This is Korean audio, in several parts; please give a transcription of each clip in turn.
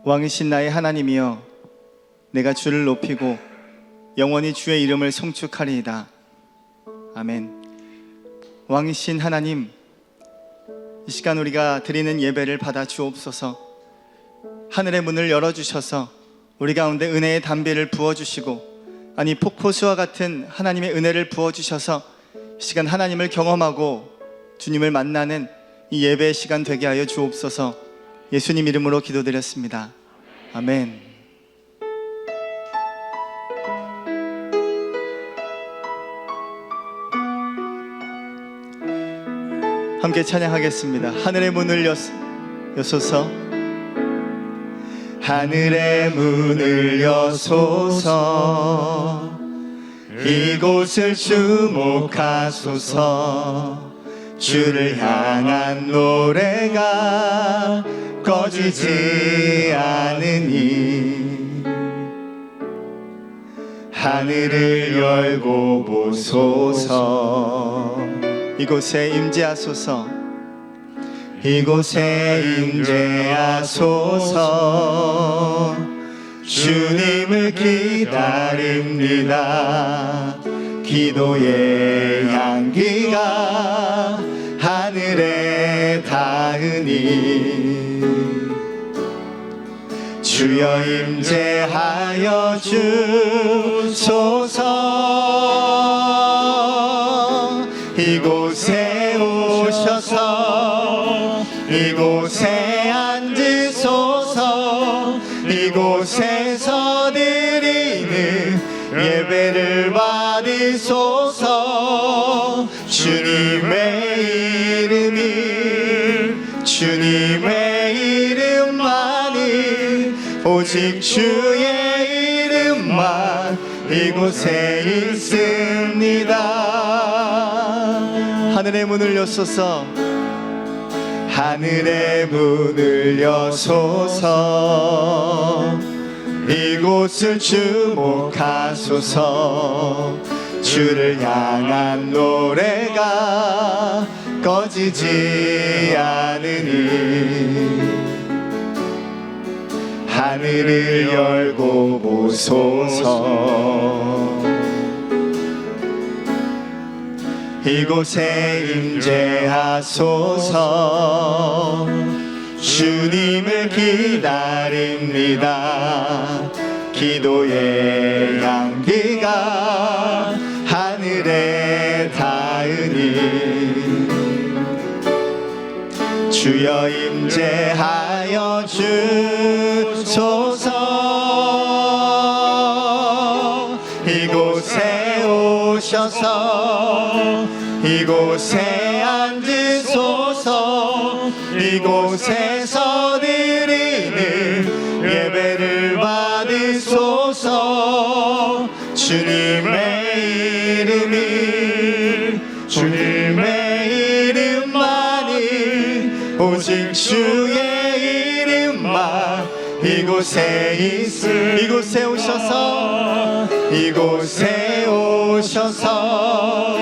왕이신 나의 하나님이여, 내가 주를 높이고 영원히 주의 이름을 송축하리이다. 아멘. 왕이신 하나님, 이 시간 우리가 드리는 예배를 받아 주옵소서. 하늘의 문을 열어주셔서 우리 가운데 은혜의 담비를 부어주시고, 아니 폭포수와 같은 하나님의 은혜를 부어주셔서 이 시간 하나님을 경험하고 주님을 만나는 이 예배의 시간 되게 하여 주옵소서. 예수님 이름으로 기도드렸습니다. 아멘. 함께 찬양하겠습니다. 하늘의 문을 여소서. 하늘의 문을 여소서. 이곳을 주목하소서. 주를 향한 노래가 꺼지지 않으니 하늘을 열고 보소서. 이곳에 임재하소서. 이곳에 임재하소서. 주님을 기다립니다. 기도의 향기가 하늘에 닿으니 주여 임재하여 주소서. 이곳에 오셔서 이곳에 앉으소서. 이곳에서 드리는 예배를 받으소서. 주님의 이름만이 오직 주의 이름만 이곳에 있습니다. 하늘의 문을 여소서. 하늘의 문을 여소서. 이곳을 주목하소서. 주를 향한 노래가 꺼지지 않으니 하늘을 열고 보소서. 이곳에 임재하소서. 주님을 기다립니다. 기도의 향기가 하늘에 닿으니 주여 임재하여 주소서. 이곳에 오셔서 이곳에 앉으소서. 이곳에서 드리는 예배를 받으소서. 주님의 이름만이 오직 주의 이름만 이곳에 이곳에 오셔서 이곳에 오셔서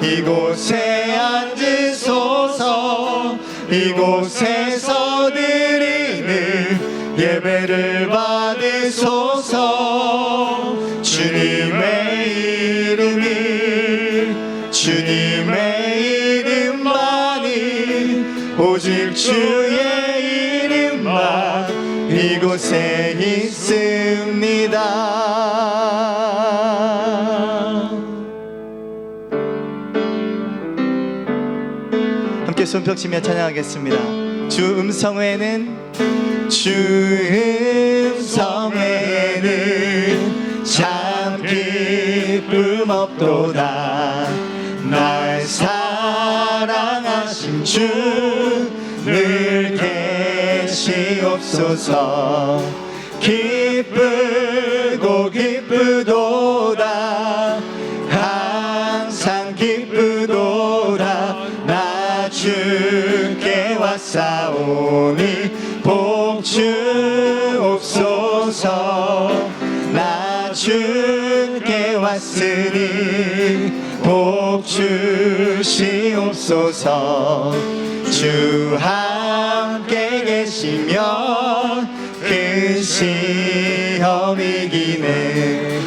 이곳에 앉으소서. 이곳에서 드리는 예배를 받으소서. 주님의 이름만이 오직 주의 이름만 이곳에 있습니다. 함께 손뼉치며 찬양하겠습니다. 주 음성 외에는 참 기쁨 없도다. 날 사랑하신 주 늘 계시옵소서. 기쁘고 기쁘도다. 항상 기쁘도다. 나 주께 왔사오니 복 주옵소서. 나 주께 왔으니 복 주시옵소서. 주 함께 계시면 그 시험이기네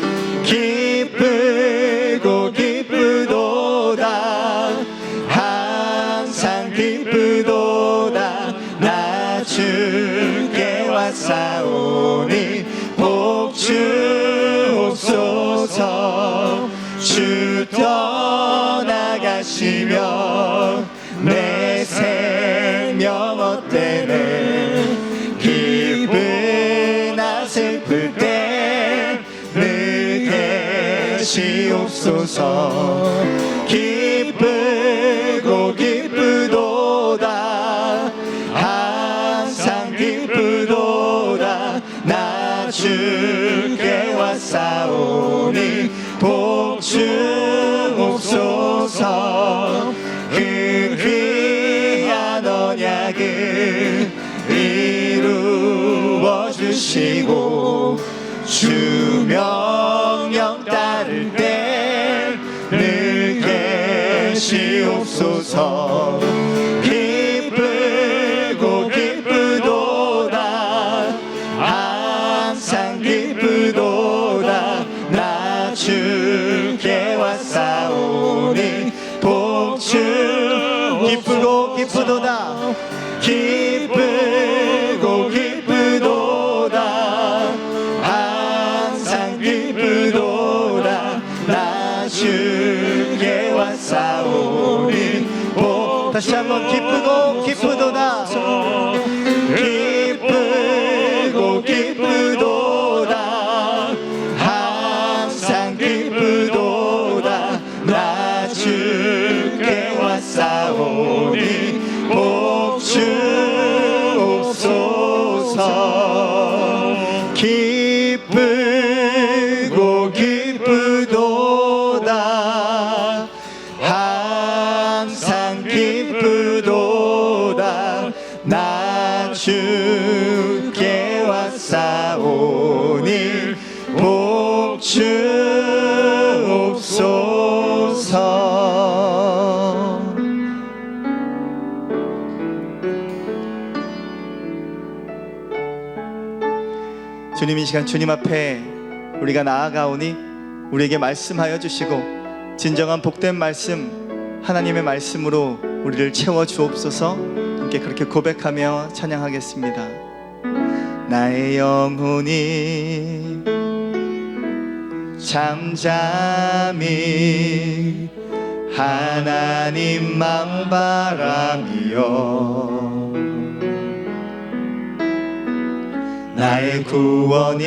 기쁘고 기쁘도다 항상 기쁘도다 나 주께 왔사오니 복 주옵소서 주 떠나가시며 내 생명 헛되네 기쁘나 슬플 때 늘 계시옵소서 기쁘고 기쁘도다 항상 기쁘도다 나 주께 왔사오니 복 주옵소서 그 귀한 언약을 이루어 주시고 주 명령 따를 때 늘 계시옵소서 기쁘고 기쁘도다 항상 기쁘도다 나 주께 왔사오니 복 주 기쁘고 기쁘도다 기쁘고 기쁘도다 항상 기쁘도다 나 주께 왔사오니 다시 한번 기쁘고 기쁘도다 기쁘고 기쁘도다 항상 기쁘도다 나 주께 왔사오니 복 주옵소서 기쁘고 기쁘도다 항상 기쁘도다 나 주께 왔사오니 복 주옵소서. 주님 이 시간 주님 앞에 우리가 나아가오니 우리에게 말씀하여 주시고 진정한 복된 말씀 하나님의 말씀으로 우리를 채워 주옵소서. 함께 그렇게 고백하며 찬양하겠습니다. 나의 영혼이 잠잠히 하나님만 바라며 나의 구원이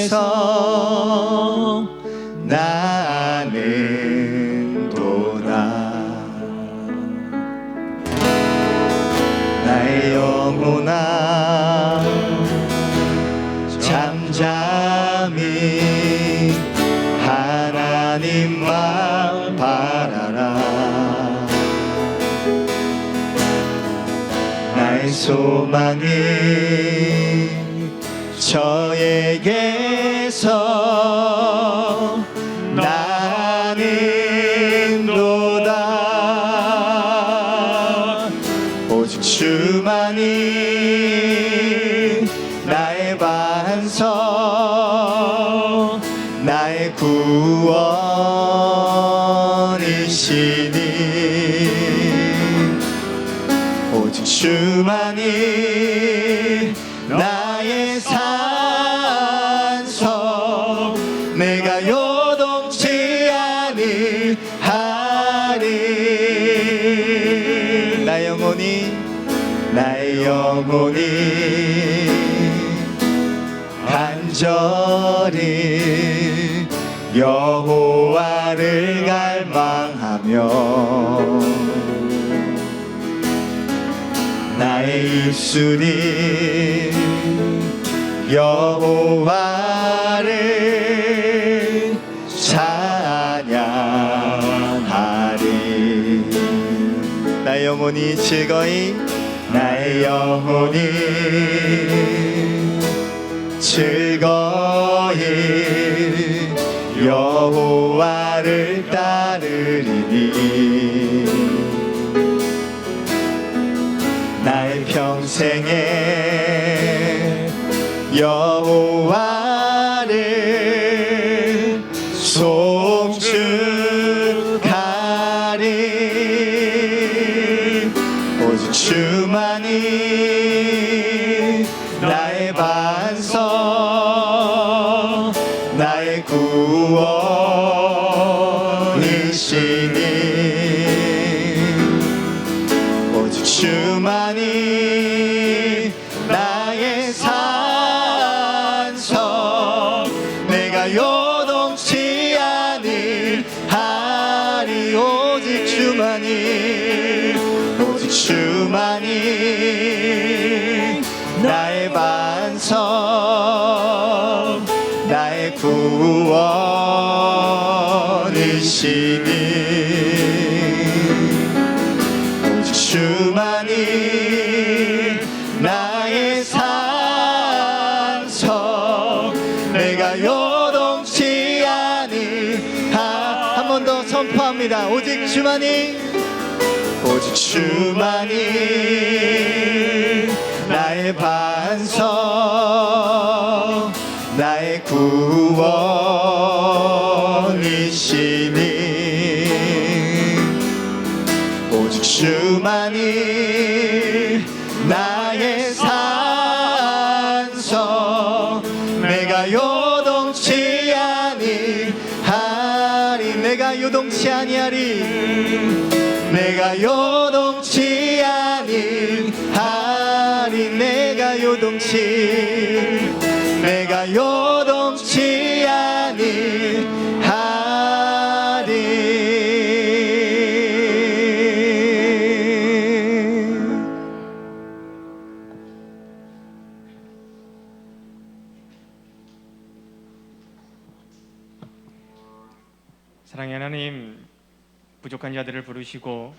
그에게서 나는 도다. 나의 영혼아 잠잠히 하나님만 바라라. 나의 소망이 저에게서 나는 도다. 오직 주만이 나의 반석 나의 구원이시니 오직 주만이 나의 산성 내가 요동치 아니하리. 나의 영혼이 간절히 여호와를 갈망하며 나의 입술이 여호와를 찬양하리. 나의 영혼이 즐거이 나의 영혼이 즐거이 여호와를 따르리니 나의 평 평생에 여호와를 송축하리. 오직 주만이 나의 반석, 나의 구원이시니. 오직 주만이 나의 산성, 내가 요동치 아니하리. 오직 주만이, 오직 주만이 나의 반석, 나의 구원이시니. 오직 주만이 나의 산성, 내가 요동치 아니하. 한 번 더 선포합니다. 오직 주만이, 오직 주만이 나의 반석, 나의 구원이시니. 오직 주만이 나의 산성, 내가 요동치 아니하리. 내가 요동치 아니하리. 내가 요동치 아니하리. 내가 요동치 아니하리. 사랑의 하나님, 부족한 자들을 부르시고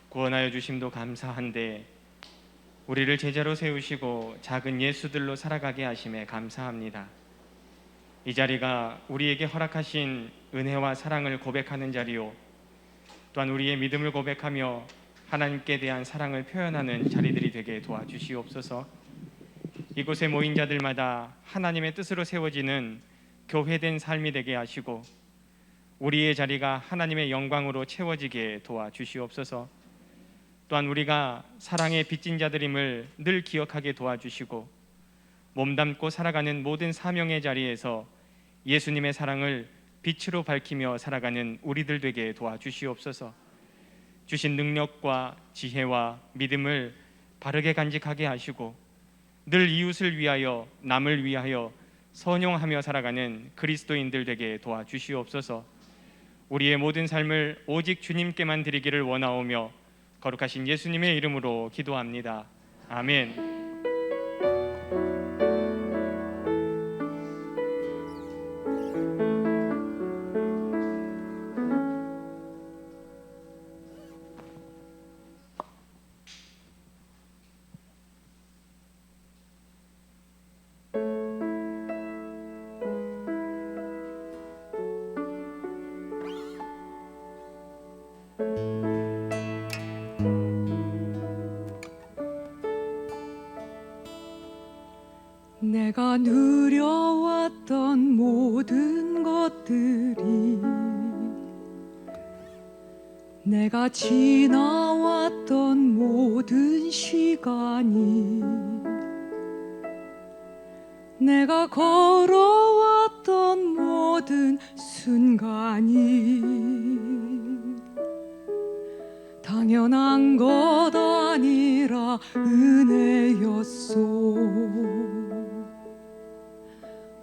구원하여 주심도 감사한데 우리를 제자로 세우시고 작은 예수들로 살아가게 하심에 감사합니다. 이 자리가 우리에게 허락하신 은혜와 사랑을 고백하는 자리요, 또한 우리의 믿음을 고백하며 하나님께 대한 사랑을 표현하는 자리들이 되게 도와주시옵소서. 이곳에 모인 자들마다 하나님의 뜻으로 세워지는 교회된 삶이 되게 하시고 우리의 자리가 하나님의 영광으로 채워지게 도와주시옵소서. 또한 우리가 사랑의 빚진 자들임을 늘 기억하게 도와주시고 몸담고 살아가는 모든 사명의 자리에서 예수님의 사랑을 빛으로 밝히며 살아가는 우리들 되게 도와주시옵소서. 주신 능력과 지혜와 믿음을 바르게 간직하게 하시고 늘 이웃을 위하여 남을 위하여 선용하며 살아가는 그리스도인들 되게 도와주시옵소서. 우리의 모든 삶을 오직 주님께만 드리기를 원하오며 거룩하신 예수님의 이름으로 기도합니다. 아멘. 내가 누려왔던 모든 것들이, 내가 지나왔던 모든 시간이, 내가 걸어왔던 모든 순간이 당연한 것 아니라 은혜였소.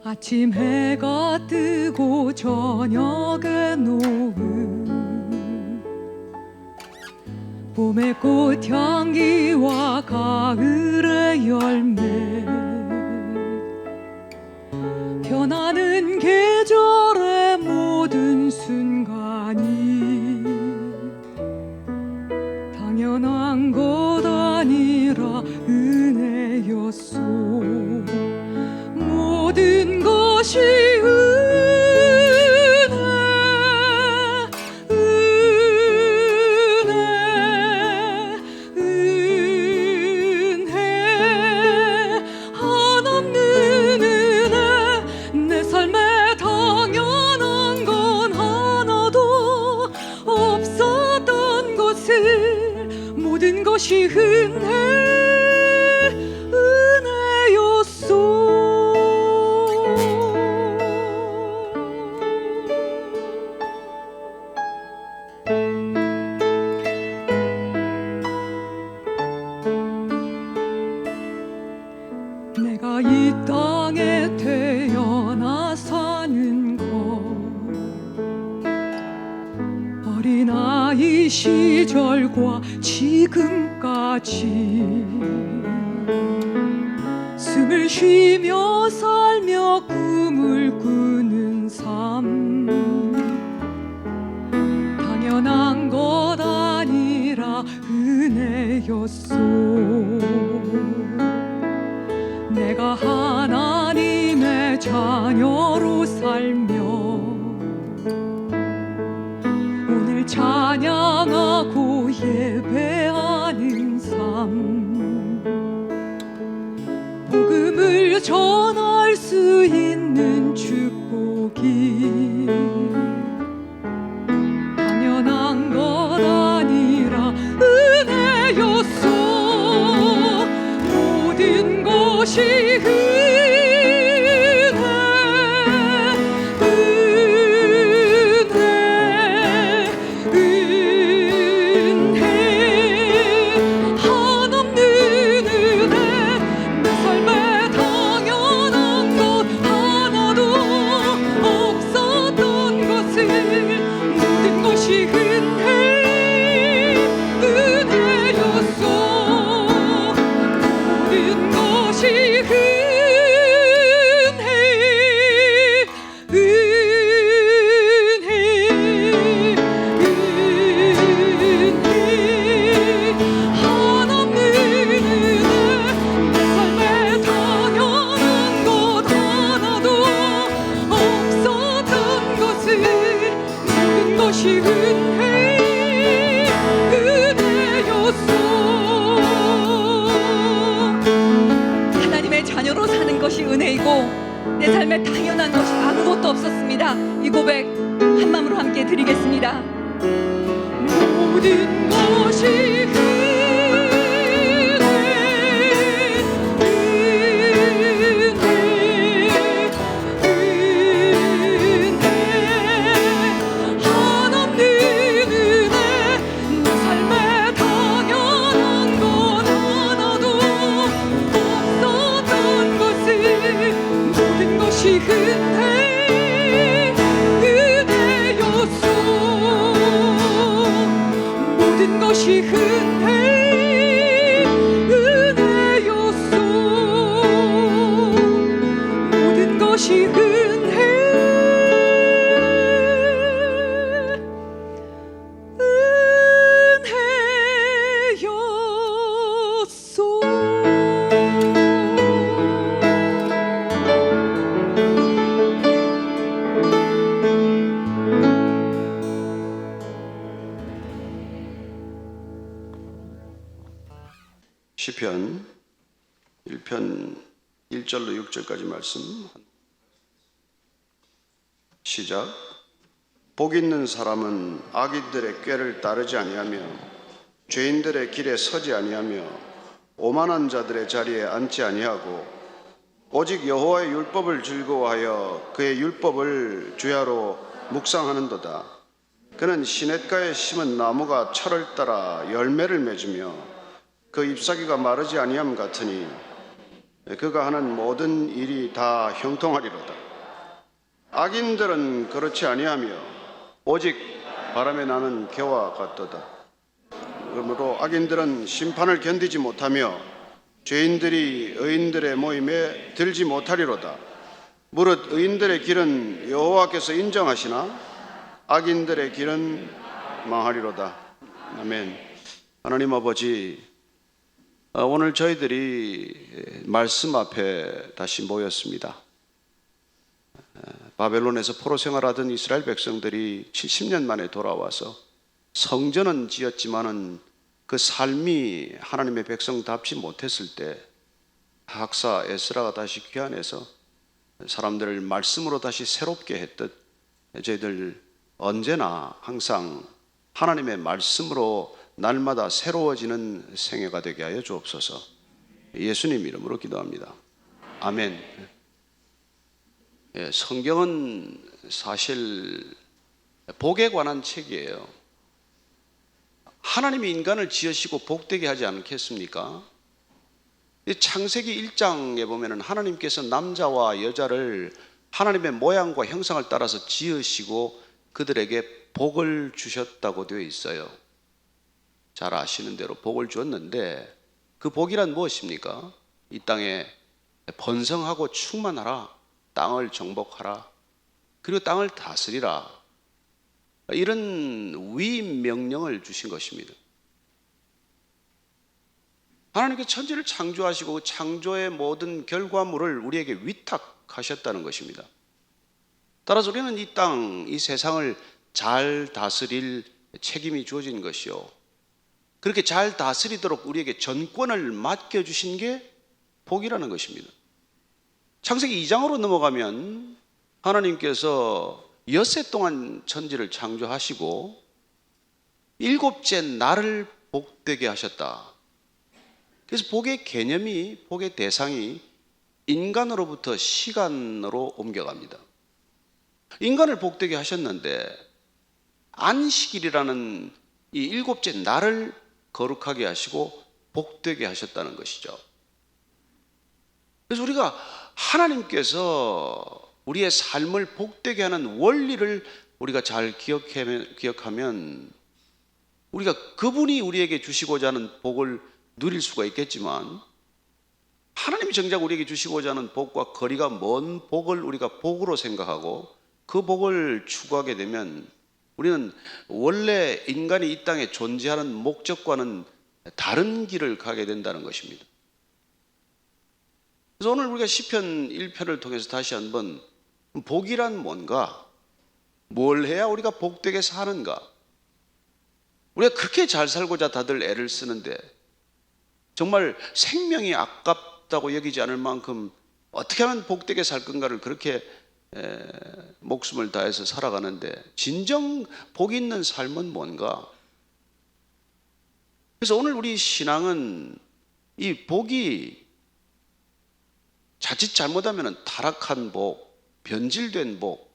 아침 해가 뜨고 저녁에 노을, 봄의 꽃향기와 가을의 열매, 변하는 계절의 모든 순간이 당연한 것 아니라 은혜였소. 모든 것이 은혜였소. 것이 은혜였소. 내가 이 땅에 태어나 사는 것, 어린아이 시절과 지금까지 숨을 쉬며 살며 꿈을 꾸는 삶, 당연한 것 아니라 은혜였소. 내가 하나님의 자녀로 살며 오늘 찬양하고 예배하는 삶, 복음을 전할 수 있는 축복이 당연한 것 아니라 은혜였소. 모든 것이 하나님의 자녀로 사는 것이 은혜이고 내 삶에 당연한 것이 아무것도 없었습니다. 이 고백 한마음으로 함께 드리겠습니다. 모든 것이 시편 1편 1절로 6절까지 말씀 시작. 복 있는 사람은 악인들의 꾀를 따르지 아니하며 죄인들의 길에 서지 아니하며 오만한 자들의 자리에 앉지 아니하고 오직 여호와의 율법을 즐거워하여 그의 율법을 주야로 묵상하는도다. 그는 시냇가에 심은 나무가 철을 따라 열매를 맺으며 그 잎사귀가 마르지 아니함 같으니 그가 하는 모든 일이 다 형통하리로다. 악인들은 그렇지 아니하며 오직 바람에 나는 겨와 같도다. 그러므로 악인들은 심판을 견디지 못하며 죄인들이 의인들의 모임에 들지 못하리로다. 무릇 의인들의 길은 여호와께서 인정하시나 악인들의 길은 망하리로다. 아멘. 하나님 아버지, 오늘 저희들이 말씀 앞에 다시 모였습니다. 바벨론에서 포로 생활하던 이스라엘 백성들이 70년 만에 돌아와서 성전은 지었지만은 그 삶이 하나님의 백성답지 못했을 때 학사 에스라가 다시 귀환해서 사람들을 말씀으로 다시 새롭게 했듯 저희들 언제나 항상 하나님의 말씀으로 날마다 새로워지는 생애가 되게 하여 주옵소서. 예수님 이름으로 기도합니다. 아멘. 예, 성경은 사실 복에 관한 책이에요. 하나님이 인간을 지으시고 복되게 하지 않겠습니까? 창세기 1장에 보면 하나님께서 남자와 여자를 하나님의 모양과 형상을 따라서 지으시고 그들에게 복을 주셨다고 되어 있어요. 잘 아시는 대로 복을 주었는데 그 복이란 무엇입니까? 이 땅에 번성하고 충만하라, 땅을 정복하라, 그리고 땅을 다스리라, 이런 위명령을 주신 것입니다. 하나님께 천지를 창조하시고 창조의 모든 결과물을 우리에게 위탁하셨다는 것입니다. 따라서 우리는 이 땅, 이 세상을 잘 다스릴 책임이 주어진 것이요, 그렇게 잘 다스리도록 우리에게 전권을 맡겨주신 게 복이라는 것입니다. 창세기 2장으로 넘어가면 하나님께서 엿새 동안 천지를 창조하시고 일곱째 날을 복되게 하셨다. 그래서 복의 개념이, 복의 대상이 인간으로부터 시간으로 옮겨갑니다. 인간을 복되게 하셨는데 안식일이라는 이 일곱째 날을 거룩하게 하시고 복되게 하셨다는 것이죠. 그래서 우리가 하나님께서 우리의 삶을 복되게 하는 원리를 우리가 잘 기억하면 우리가 그분이 우리에게 주시고자 하는 복을 누릴 수가 있겠지만, 하나님이 정작 우리에게 주시고자 하는 복과 거리가 먼 복을 우리가 복으로 생각하고 그 복을 추구하게 되면 우리는 원래 인간이 이 땅에 존재하는 목적과는 다른 길을 가게 된다는 것입니다. 그래서 오늘 우리가 시편 1편을 통해서 다시 한번 복이란 뭔가, 뭘 해야 우리가 복되게 사는가, 우리가 그렇게 잘 살고자 다들 애를 쓰는데 정말 생명이 아깝다고 여기지 않을 만큼 어떻게 하면 복되게 살 건가를 그렇게 목숨을 다해서 살아가는데, 진정 복 있는 삶은 뭔가? 그래서 오늘 우리 신앙은 이 복이 자칫 잘못하면 타락한 복, 변질된 복,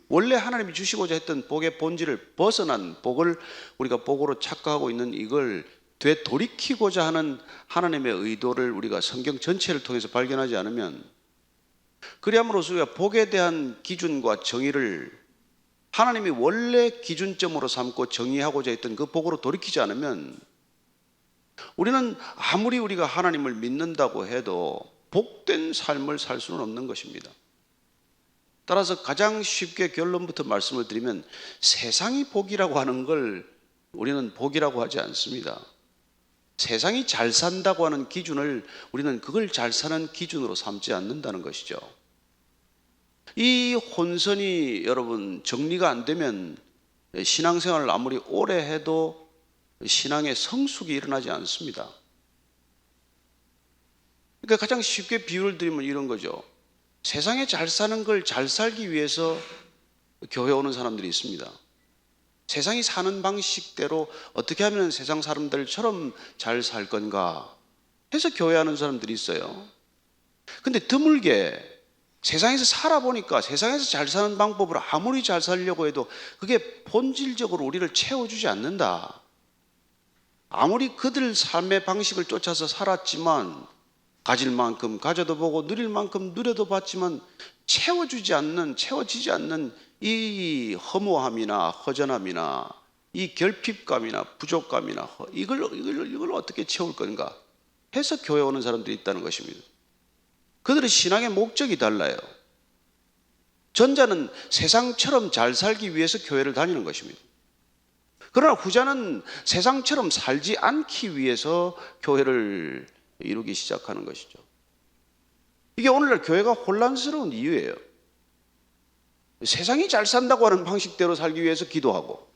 원래 하나님이 주시고자 했던 복의 본질을 벗어난 복을 우리가 복으로 착각하고 있는 이걸 되돌이키고자 하는 하나님의 의도를 우리가 성경 전체를 통해서 발견하지 않으면, 그리함으로써 우리가 복에 대한 기준과 정의를 하나님이 원래 기준점으로 삼고 정의하고자 했던 그 복으로 돌이키지 않으면 우리는 아무리 우리가 하나님을 믿는다고 해도 복된 삶을 살 수는 없는 것입니다. 따라서 가장 쉽게 결론부터 말씀을 드리면 세상이 복이라고 하는 걸 우리는 복이라고 하지 않습니다. 세상이 잘 산다고 하는 기준을 우리는 그걸 잘 사는 기준으로 삼지 않는다는 것이죠. 이 혼선이 여러분 정리가 안 되면 신앙생활을 아무리 오래 해도 신앙의 성숙이 일어나지 않습니다. 그러니까 가장 쉽게 비유를 드리면 이런 거죠. 세상에 잘 사는 걸 잘 살기 위해서 교회 오는 사람들이 있습니다. 세상이 사는 방식대로 어떻게 하면 세상 사람들처럼 잘 살 건가 해서 교회 하는 사람들이 있어요. 근데 드물게 세상에서 살아보니까 세상에서 잘 사는 방법을 아무리 잘 살려고 해도 그게 본질적으로 우리를 채워주지 않는다. 아무리 그들 삶의 방식을 쫓아서 살았지만, 가질 만큼 가져도 보고 누릴 만큼 누려도 봤지만 채워지지 않는 이 허무함이나 허전함이나 이 결핍감이나 부족감이나 이걸 어떻게 채울 건가 해서 교회 오는 사람들이 있다는 것입니다. 그들의 신앙의 목적이 달라요. 전자는 세상처럼 잘 살기 위해서 교회를 다니는 것입니다. 그러나 후자는 세상처럼 살지 않기 위해서 교회를 이루기 시작하는 것이죠. 이게 오늘날 교회가 혼란스러운 이유예요. 세상이 잘 산다고 하는 방식대로 살기 위해서 기도하고,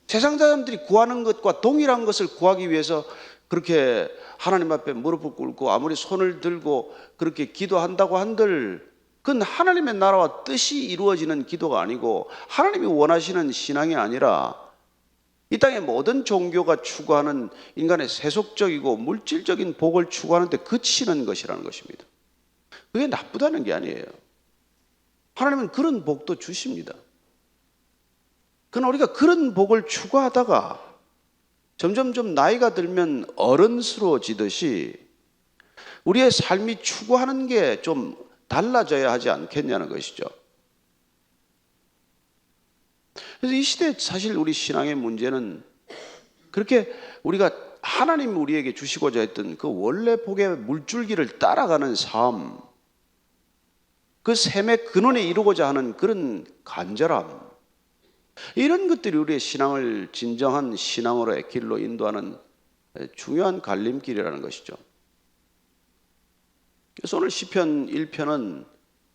세상 사람들이 구하는 것과 동일한 것을 구하기 위해서 그렇게 하나님 앞에 무릎을 꿇고 아무리 손을 들고 그렇게 기도한다고 한들 그건 하나님의 나라와 뜻이 이루어지는 기도가 아니고 하나님이 원하시는 신앙이 아니라 이 땅의 모든 종교가 추구하는 인간의 세속적이고 물질적인 복을 추구하는 데 그치는 것이라는 것입니다. 그게 나쁘다는 게 아니에요. 하나님은 그런 복도 주십니다. 그러나 우리가 그런 복을 추구하다가 점점점 나이가 들면 어른스러워지듯이 우리의 삶이 추구하는 게 좀 달라져야 하지 않겠냐는 것이죠. 그래서 이 시대에 사실 우리 신앙의 문제는 그렇게 우리가 하나님 우리에게 주시고자 했던 그 원래 복의 물줄기를 따라가는 삶, 그 샘의 근원에 이루고자 하는 그런 간절함, 이런 것들이 우리의 신앙을 진정한 신앙으로의 길로 인도하는 중요한 갈림길이라는 것이죠. 그래서 오늘 시편 1편은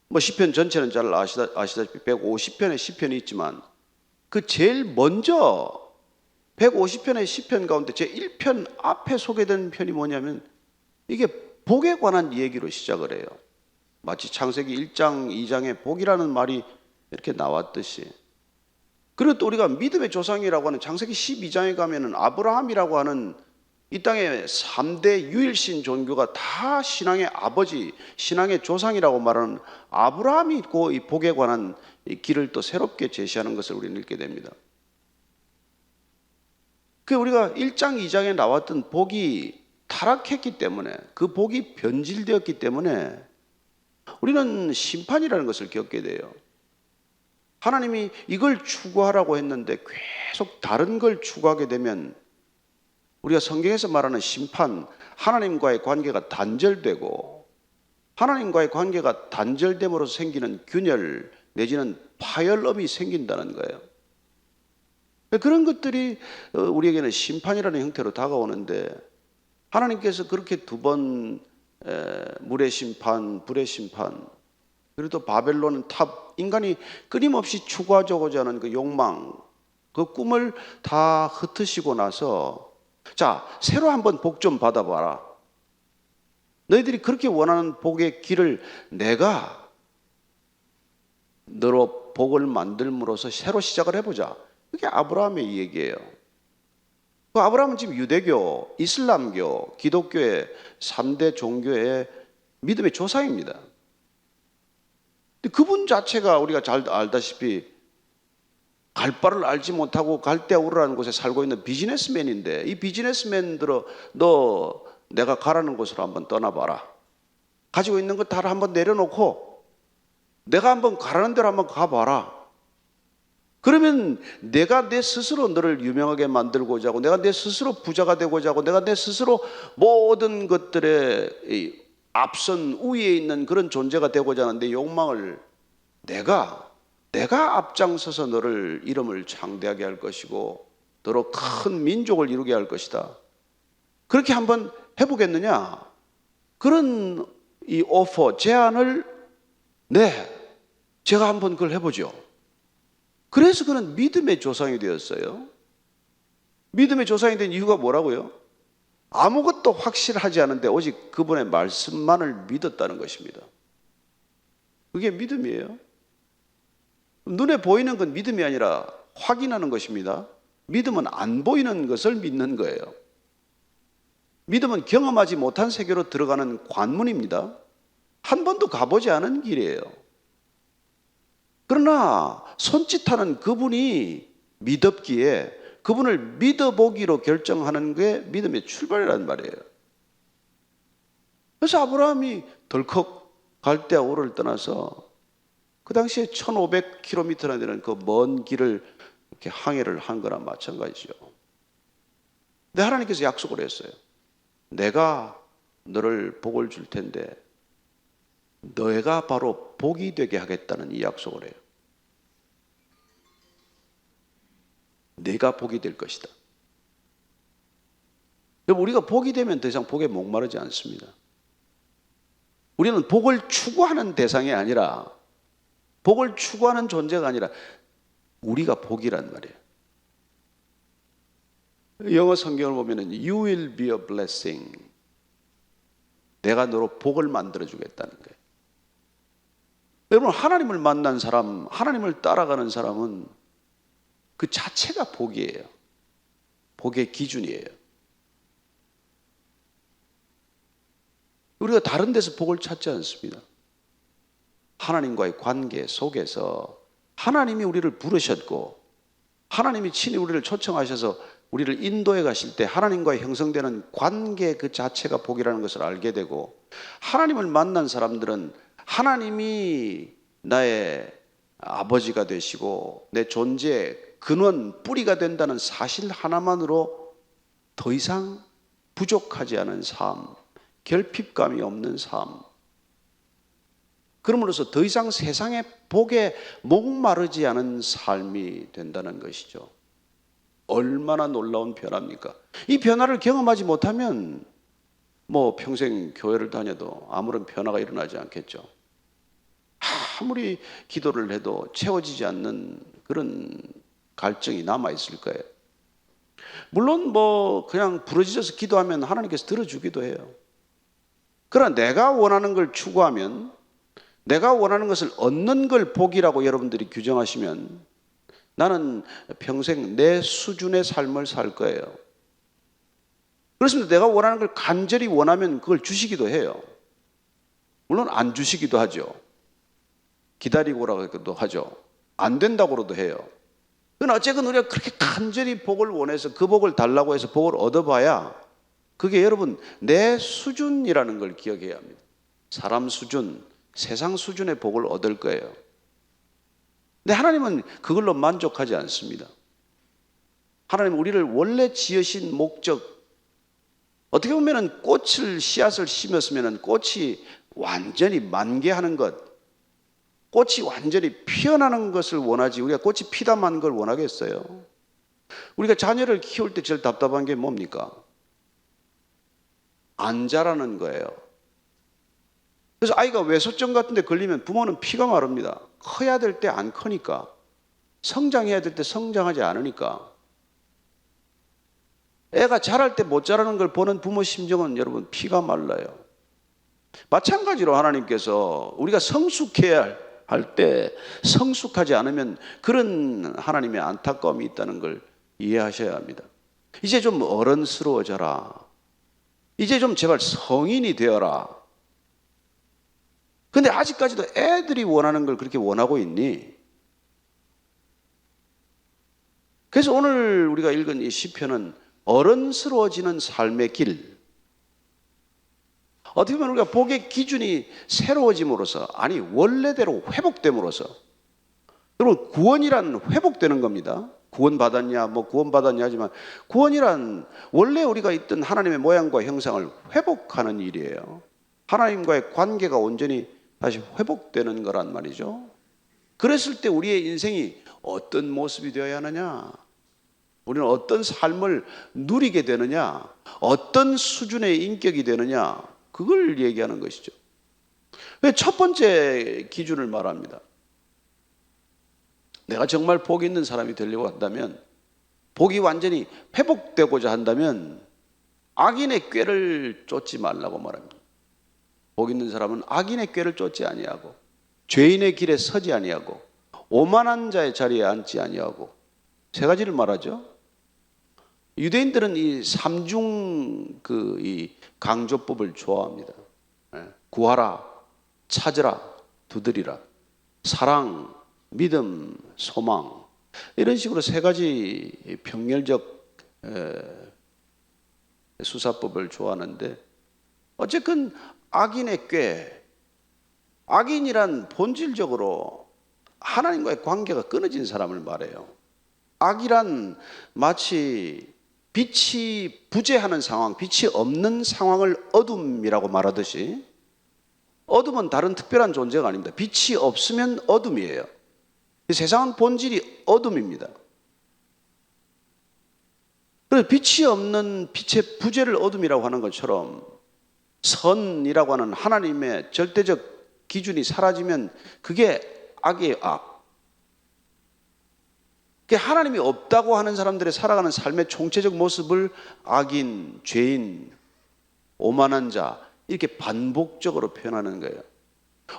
뭐 시편 전체는 잘 아시다시피 150편의 시편이 있지만 그 제일 먼저 150편의 시편 가운데 제 1편 앞에 소개된 편이 뭐냐면 이게 복에 관한 얘기로 시작을 해요. 마치 창세기 1장, 2장에 복이라는 말이 이렇게 나왔듯이. 그리고 또 우리가 믿음의 조상이라고 하는 창세기 12장에 가면은 아브라함이라고 하는 이 땅의 3대 유일신 종교가 다 신앙의 아버지, 신앙의 조상이라고 말하는 아브라함이 있고 이 복에 관한 이 길을 또 새롭게 제시하는 것을 우리는 읽게 됩니다. 그 우리가 1장, 2장에 나왔던 복이 타락했기 때문에 그 복이 변질되었기 때문에 우리는 심판이라는 것을 겪게 돼요. 하나님이 이걸 추구하라고 했는데 계속 다른 걸 추구하게 되면 우리가 성경에서 말하는 심판, 하나님과의 관계가 단절되고 하나님과의 관계가 단절됨으로 생기는 균열 내지는 파열음이 생긴다는 거예요. 그런 것들이 우리에게는 심판이라는 형태로 다가오는데 하나님께서 그렇게 두 번 물의 심판, 불의 심판, 그리고 또 바벨론 탑, 인간이 끊임없이 추구하고자 하는 그 욕망, 그 꿈을 다 흩으시고 나서 자, 새로 한번 복 좀 받아봐라. 너희들이 그렇게 원하는 복의 길을 내가 너로 복을 만들므로써 새로 시작을 해보자. 그게 아브라함의 얘기예요. 그 아브라함은 지금 유대교, 이슬람교, 기독교의 3대 종교의 믿음의 조상입니다. 근데 그분 자체가 우리가 잘 알다시피 갈 바를 알지 못하고 갈대아우르라는 곳에 살고 있는 비즈니스맨인데 이 비즈니스맨들어 너 내가 가라는 곳으로 한번 떠나봐라. 가지고 있는 거 다 한번 내려놓고 내가 한번 가라는 대로 한번 가봐라. 그러면 내가 내 스스로 너를 유명하게 만들고자 하고 내가 내 스스로 부자가 되고자 하고 내가 내 스스로 모든 것들의 앞선 우위에 있는 그런 존재가 되고자 하는 내 욕망을 내가 앞장서서 너를 이름을 창대하게 할 것이고 너로 큰 민족을 이루게 할 것이다. 그렇게 한번 해보겠느냐? 그런 이 오퍼, 제안을 제가 한번 그걸 해보죠. 그래서 그는 믿음의 조상이 되었어요. 믿음의 조상이 된 이유가 뭐라고요? 아무것도 확실하지 않은데 오직 그분의 말씀만을 믿었다는 것입니다. 그게 믿음이에요. 눈에 보이는 건 믿음이 아니라 확인하는 것입니다. 믿음은 안 보이는 것을 믿는 거예요. 믿음은 경험하지 못한 세계로 들어가는 관문입니다. 한 번도 가보지 않은 길이에요. 그러나 손짓하는 그분이 믿었기에 그분을 믿어보기로 결정하는 게 믿음의 출발이라는 말이에요. 그래서 아브라함이 덜컥 갈대아우르를 떠나서 그 당시에 1500km나 되는 그 먼 길을 이렇게 항해를 한 거나 마찬가지죠. 근데 하나님께서 약속을 했어요. 내가 너를 복을 줄 텐데 너희가 바로 복이 되게 하겠다는 이 약속을 해요. 내가 복이 될 것이다. 여러분, 우리가 복이 되면 더 이상 복에 목마르지 않습니다. 우리는 복을 추구하는 대상이 아니라 복을 추구하는 존재가 아니라 우리가 복이란 말이에요. 영어 성경을 보면은 You will be a blessing. 내가 너로 복을 만들어 주겠다는 거예요. 여러분, 하나님을 만난 사람, 하나님을 따라가는 사람은 그 자체가 복이에요. 복의 기준이에요. 우리가 다른 데서 복을 찾지 않습니다. 하나님과의 관계 속에서 하나님이 우리를 부르셨고 하나님이 친히 우리를 초청하셔서 우리를 인도해 가실 때 하나님과의 형성되는 관계 그 자체가 복이라는 것을 알게 되고, 하나님을 만난 사람들은 하나님이 나의 아버지가 되시고 내 존재의 근원, 뿌리가 된다는 사실 하나만으로 더 이상 부족하지 않은 삶, 결핍감이 없는 삶, 그러므로서 더 이상 세상의 복에 목마르지 않은 삶이 된다는 것이죠. 얼마나 놀라운 변화입니까? 이 변화를 경험하지 못하면 뭐 평생 교회를 다녀도 아무런 변화가 일어나지 않겠죠. 아무리 기도를 해도 채워지지 않는 그런 갈증이 남아있을 거예요. 물론 뭐 그냥 부러지셔서 기도하면 하나님께서 들어주기도 해요. 그러나 내가 원하는 걸 추구하면, 내가 원하는 것을 얻는 걸 복이라고 여러분들이 규정하시면 나는 평생 내 수준의 삶을 살 거예요. 그렇습니다. 내가 원하는 걸 간절히 원하면 그걸 주시기도 해요. 물론 안 주시기도 하죠. 기다리고라고도 하죠. 안 된다고도 해요. 그러나 어쨌든 우리가 그렇게 간절히 복을 원해서 그 복을 달라고 해서 복을 얻어봐야 그게 여러분 내 수준이라는 걸 기억해야 합니다. 사람 수준, 세상 수준의 복을 얻을 거예요. 근데 하나님은 그걸로 만족하지 않습니다. 하나님은 우리를 원래 지으신 목적, 어떻게 보면 꽃을, 씨앗을 심었으면 꽃이 완전히 만개하는 것, 꽃이 완전히 피어나는 것을 원하지 우리가 꽃이 피담한 걸 원하겠어요? 우리가 자녀를 키울 때 제일 답답한 게 뭡니까? 안 자라는 거예요. 그래서 아이가 외소증 같은 데 걸리면 부모는 피가 마릅니다. 커야 될 때 안 크니까, 성장해야 될 때 성장하지 않으니까. 애가 자랄 때 못 자라는 걸 보는 부모 심정은 여러분 피가 말라요. 마찬가지로 하나님께서 우리가 성숙해야 할 때 성숙하지 않으면 그런 하나님의 안타까움이 있다는 걸 이해하셔야 합니다. 이제 좀 어른스러워져라. 이제 좀 제발 성인이 되어라. 근데 아직까지도 애들이 원하는 걸 그렇게 원하고 있니? 그래서 오늘 우리가 읽은 이 시편은 어른스러워지는 삶의 길, 어떻게 보면 우리가 복의 기준이 새로워짐으로써, 아니 원래대로 회복됨으로써, 여러분 구원이란 회복되는 겁니다. 구원받았냐 뭐 구원받았냐 하지만 구원이란 원래 우리가 있던 하나님의 모양과 형상을 회복하는 일이에요. 하나님과의 관계가 온전히 다시 회복되는 거란 말이죠. 그랬을 때 우리의 인생이 어떤 모습이 되어야 하느냐, 우리는 어떤 삶을 누리게 되느냐, 어떤 수준의 인격이 되느냐, 그걸 얘기하는 것이죠. 첫 번째 기준을 말합니다. 내가 정말 복 있는 사람이 되려고 한다면, 복이 완전히 회복되고자 한다면 악인의 꾀를 쫓지 말라고 말합니다. 복 있는 사람은 악인의 꾀를 쫓지 아니하고, 죄인의 길에 서지 아니하고, 오만한 자의 자리에 앉지 아니하고, 세 가지를 말하죠. 유대인들은 이 삼중 이 강조법을 좋아합니다. 구하라, 찾으라, 두드리라, 사랑, 믿음, 소망, 이런 식으로 세 가지 병렬적 수사법을 좋아하는데, 어쨌든 악인의 꾀, 악인이란 본질적으로 하나님과의 관계가 끊어진 사람을 말해요. 악이란 마치 빛이 부재하는 상황, 빛이 없는 상황을 어둠이라고 말하듯이, 어둠은 다른 특별한 존재가 아닙니다. 빛이 없으면 어둠이에요. 세상은 본질이 어둠입니다. 그래서 빛이 없는 빛의 부재를 어둠이라고 하는 것처럼 선이라고 하는 하나님의 절대적 기준이 사라지면 그게 악이에요, 악. 하나님이 없다고 하는 사람들의 살아가는 삶의 총체적 모습을 악인, 죄인, 오만한 자, 이렇게 반복적으로 표현하는 거예요.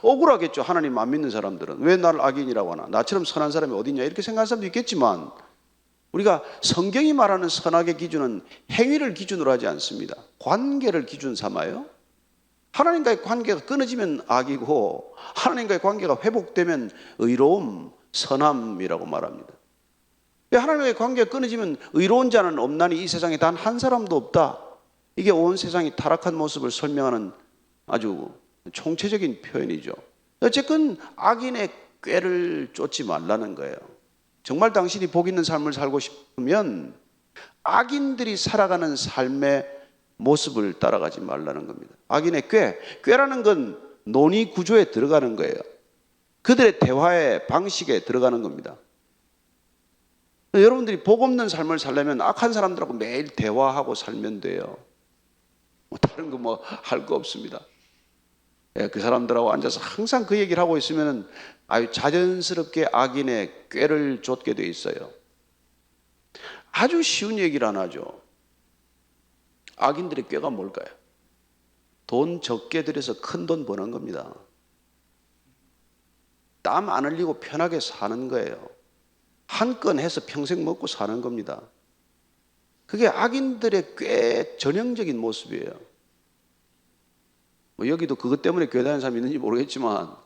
억울하겠죠. 하나님 안 믿는 사람들은 왜 나를 악인이라고 하나, 나처럼 선한 사람이 어디 있냐 이렇게 생각하는 사람도 있겠지만, 우리가 성경이 말하는 선악의 기준은 행위를 기준으로 하지 않습니다. 관계를 기준 삼아요. 하나님과의 관계가 끊어지면 악이고 하나님과의 관계가 회복되면 의로움, 선함이라고 말합니다. 하나님과의 관계가 끊어지면 의로운 자는 없나니 이 세상에 단 한 사람도 없다. 이게 온 세상이 타락한 모습을 설명하는 아주 총체적인 표현이죠. 어쨌든 악인의 꾀를 쫓지 말라는 거예요. 정말 당신이 복 있는 삶을 살고 싶으면 악인들이 살아가는 삶의 모습을 따라가지 말라는 겁니다. 악인의 꾀라는 건 논의 구조에 들어가는 거예요. 그들의 대화의 방식에 들어가는 겁니다. 여러분들이 복 없는 삶을 살려면 악한 사람들하고 매일 대화하고 살면 돼요. 다른 거 뭐 할 거 없습니다. 그 사람들하고 앉아서 항상 그 얘기를 하고 있으면 아주 자연스럽게 악인의 꾀를 쫓게 돼 있어요. 아주 쉬운 얘기를 하나 하죠. 악인들의 꾀가 뭘까요? 돈 적게 들여서 큰 돈 버는 겁니다. 땀 안 흘리고 편하게 사는 거예요. 한 건 해서 평생 먹고 사는 겁니다. 그게 악인들의 꽤 전형적인 모습이에요. 뭐 여기도 그것 때문에 교회 다니는 사람이 있는지 모르겠지만,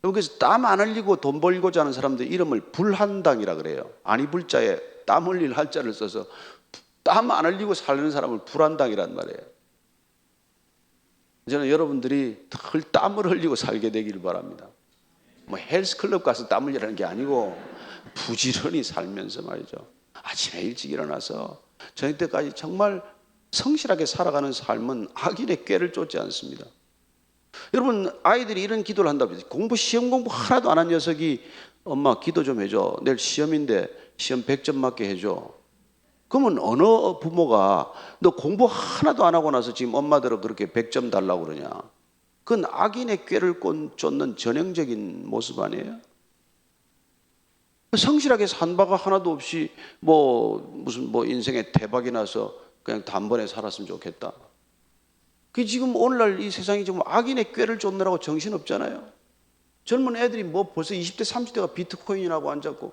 여기서 땀 안 흘리고 돈 벌고자 하는 사람들 이름을 불한당이라 그래요. 아니 불자에 땀 흘릴 한자를 써서 땀 안 흘리고 살는 사람을 불한당이란 말이에요. 저는 여러분들이 덜 땀을 흘리고 살게 되기를 바랍니다. 뭐 헬스클럽 가서 땀 흘리라는 게 아니고 부지런히 살면서 말이죠. 아침에 일찍 일어나서 저녁 때까지 정말 성실하게 살아가는 삶은 악인의 꾀를 쫓지 않습니다. 여러분, 아이들이 이런 기도를 한다면 시험 공부 하나도 안 한 녀석이 엄마 기도 좀 해줘. 내일 시험인데 시험 100점 맞게 해줘. 그러면 어느 부모가 너 공부 하나도 안 하고 나서 지금 엄마들은 그렇게 100점 달라고 그러냐? 그건 악인의 꾀를 쫓는 전형적인 모습 아니에요? 성실하게 산 바가 하나도 없이 무슨 인생에 대박이 나서 그냥 단번에 살았으면 좋겠다. 그 지금 오늘날 이 세상이 지금 악인의 꾀를 쫓느라고 정신 없잖아요. 젊은 애들이 벌써 20대 30대가 비트코인이라고 앉았고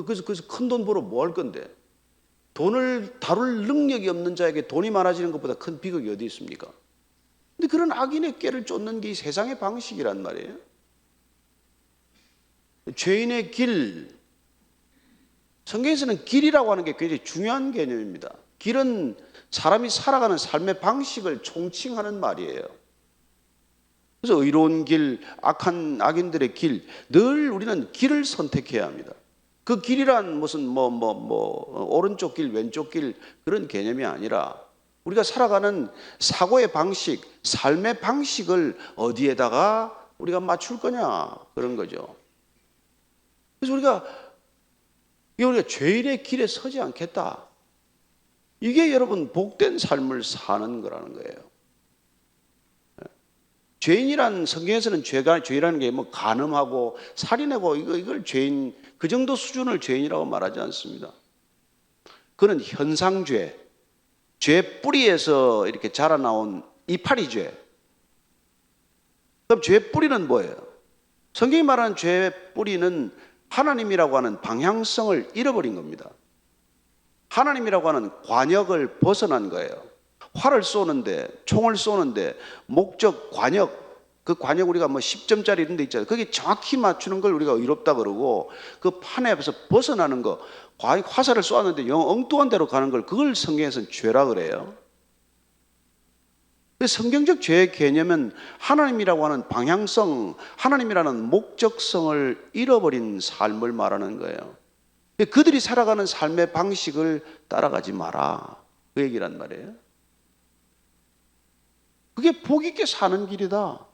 그래서 큰 돈 벌어 뭐 할 건데? 돈을 다룰 능력이 없는 자에게 돈이 많아지는 것보다 큰 비극이 어디 있습니까? 근데 그런 악인의 꾀를 쫓는 게 이 세상의 방식이란 말이에요. 죄인의 길, 성경에서는 길이라고 하는 게 굉장히 중요한 개념입니다. 길은 사람이 살아가는 삶의 방식을 총칭하는 말이에요. 그래서 의로운 길, 악인들의 길, 늘 우리는 길을 선택해야 합니다. 그 길이란 무슨 오른쪽 길, 왼쪽 길 그런 개념이 아니라 우리가 살아가는 사고의 방식, 삶의 방식을 어디에다가 우리가 맞출 거냐 그런 거죠. 그래서 우리가 죄인의 길에 서지 않겠다. 이게 여러분 복된 삶을 사는 거라는 거예요. 죄인이란 성경에서는 죄라는 게 간음하고 살인하고 이걸 죄인, 그 정도 수준을 죄인이라고 말하지 않습니다. 그는 현상죄, 죄 뿌리에서 이렇게 자라나온 이파리죄. 그럼 죄 뿌리는 뭐예요? 성경이 말하는 죄 뿌리는 하나님이라고 하는 방향성을 잃어버린 겁니다. 하나님이라고 하는 관역을 벗어난 거예요. 활을 쏘는데, 총을 쏘는데 목적, 관역, 그 관역 우리가 10점짜리 이런 데 있잖아요. 거기 정확히 맞추는 걸 우리가 의롭다 그러고 그 판에서 벗어나는 거, 화살을 쏘았는데 영 엉뚱한 데로 가는 걸 그걸 성경에서는 죄라 그래요. 성경적 죄의 개념은 하나님이라고 하는 방향성, 하나님이라는 목적성을 잃어버린 삶을 말하는 거예요. 그들이 살아가는 삶의 방식을 따라가지 마라. 그 얘기란 말이에요. 그게 복 있게 사는 길이다.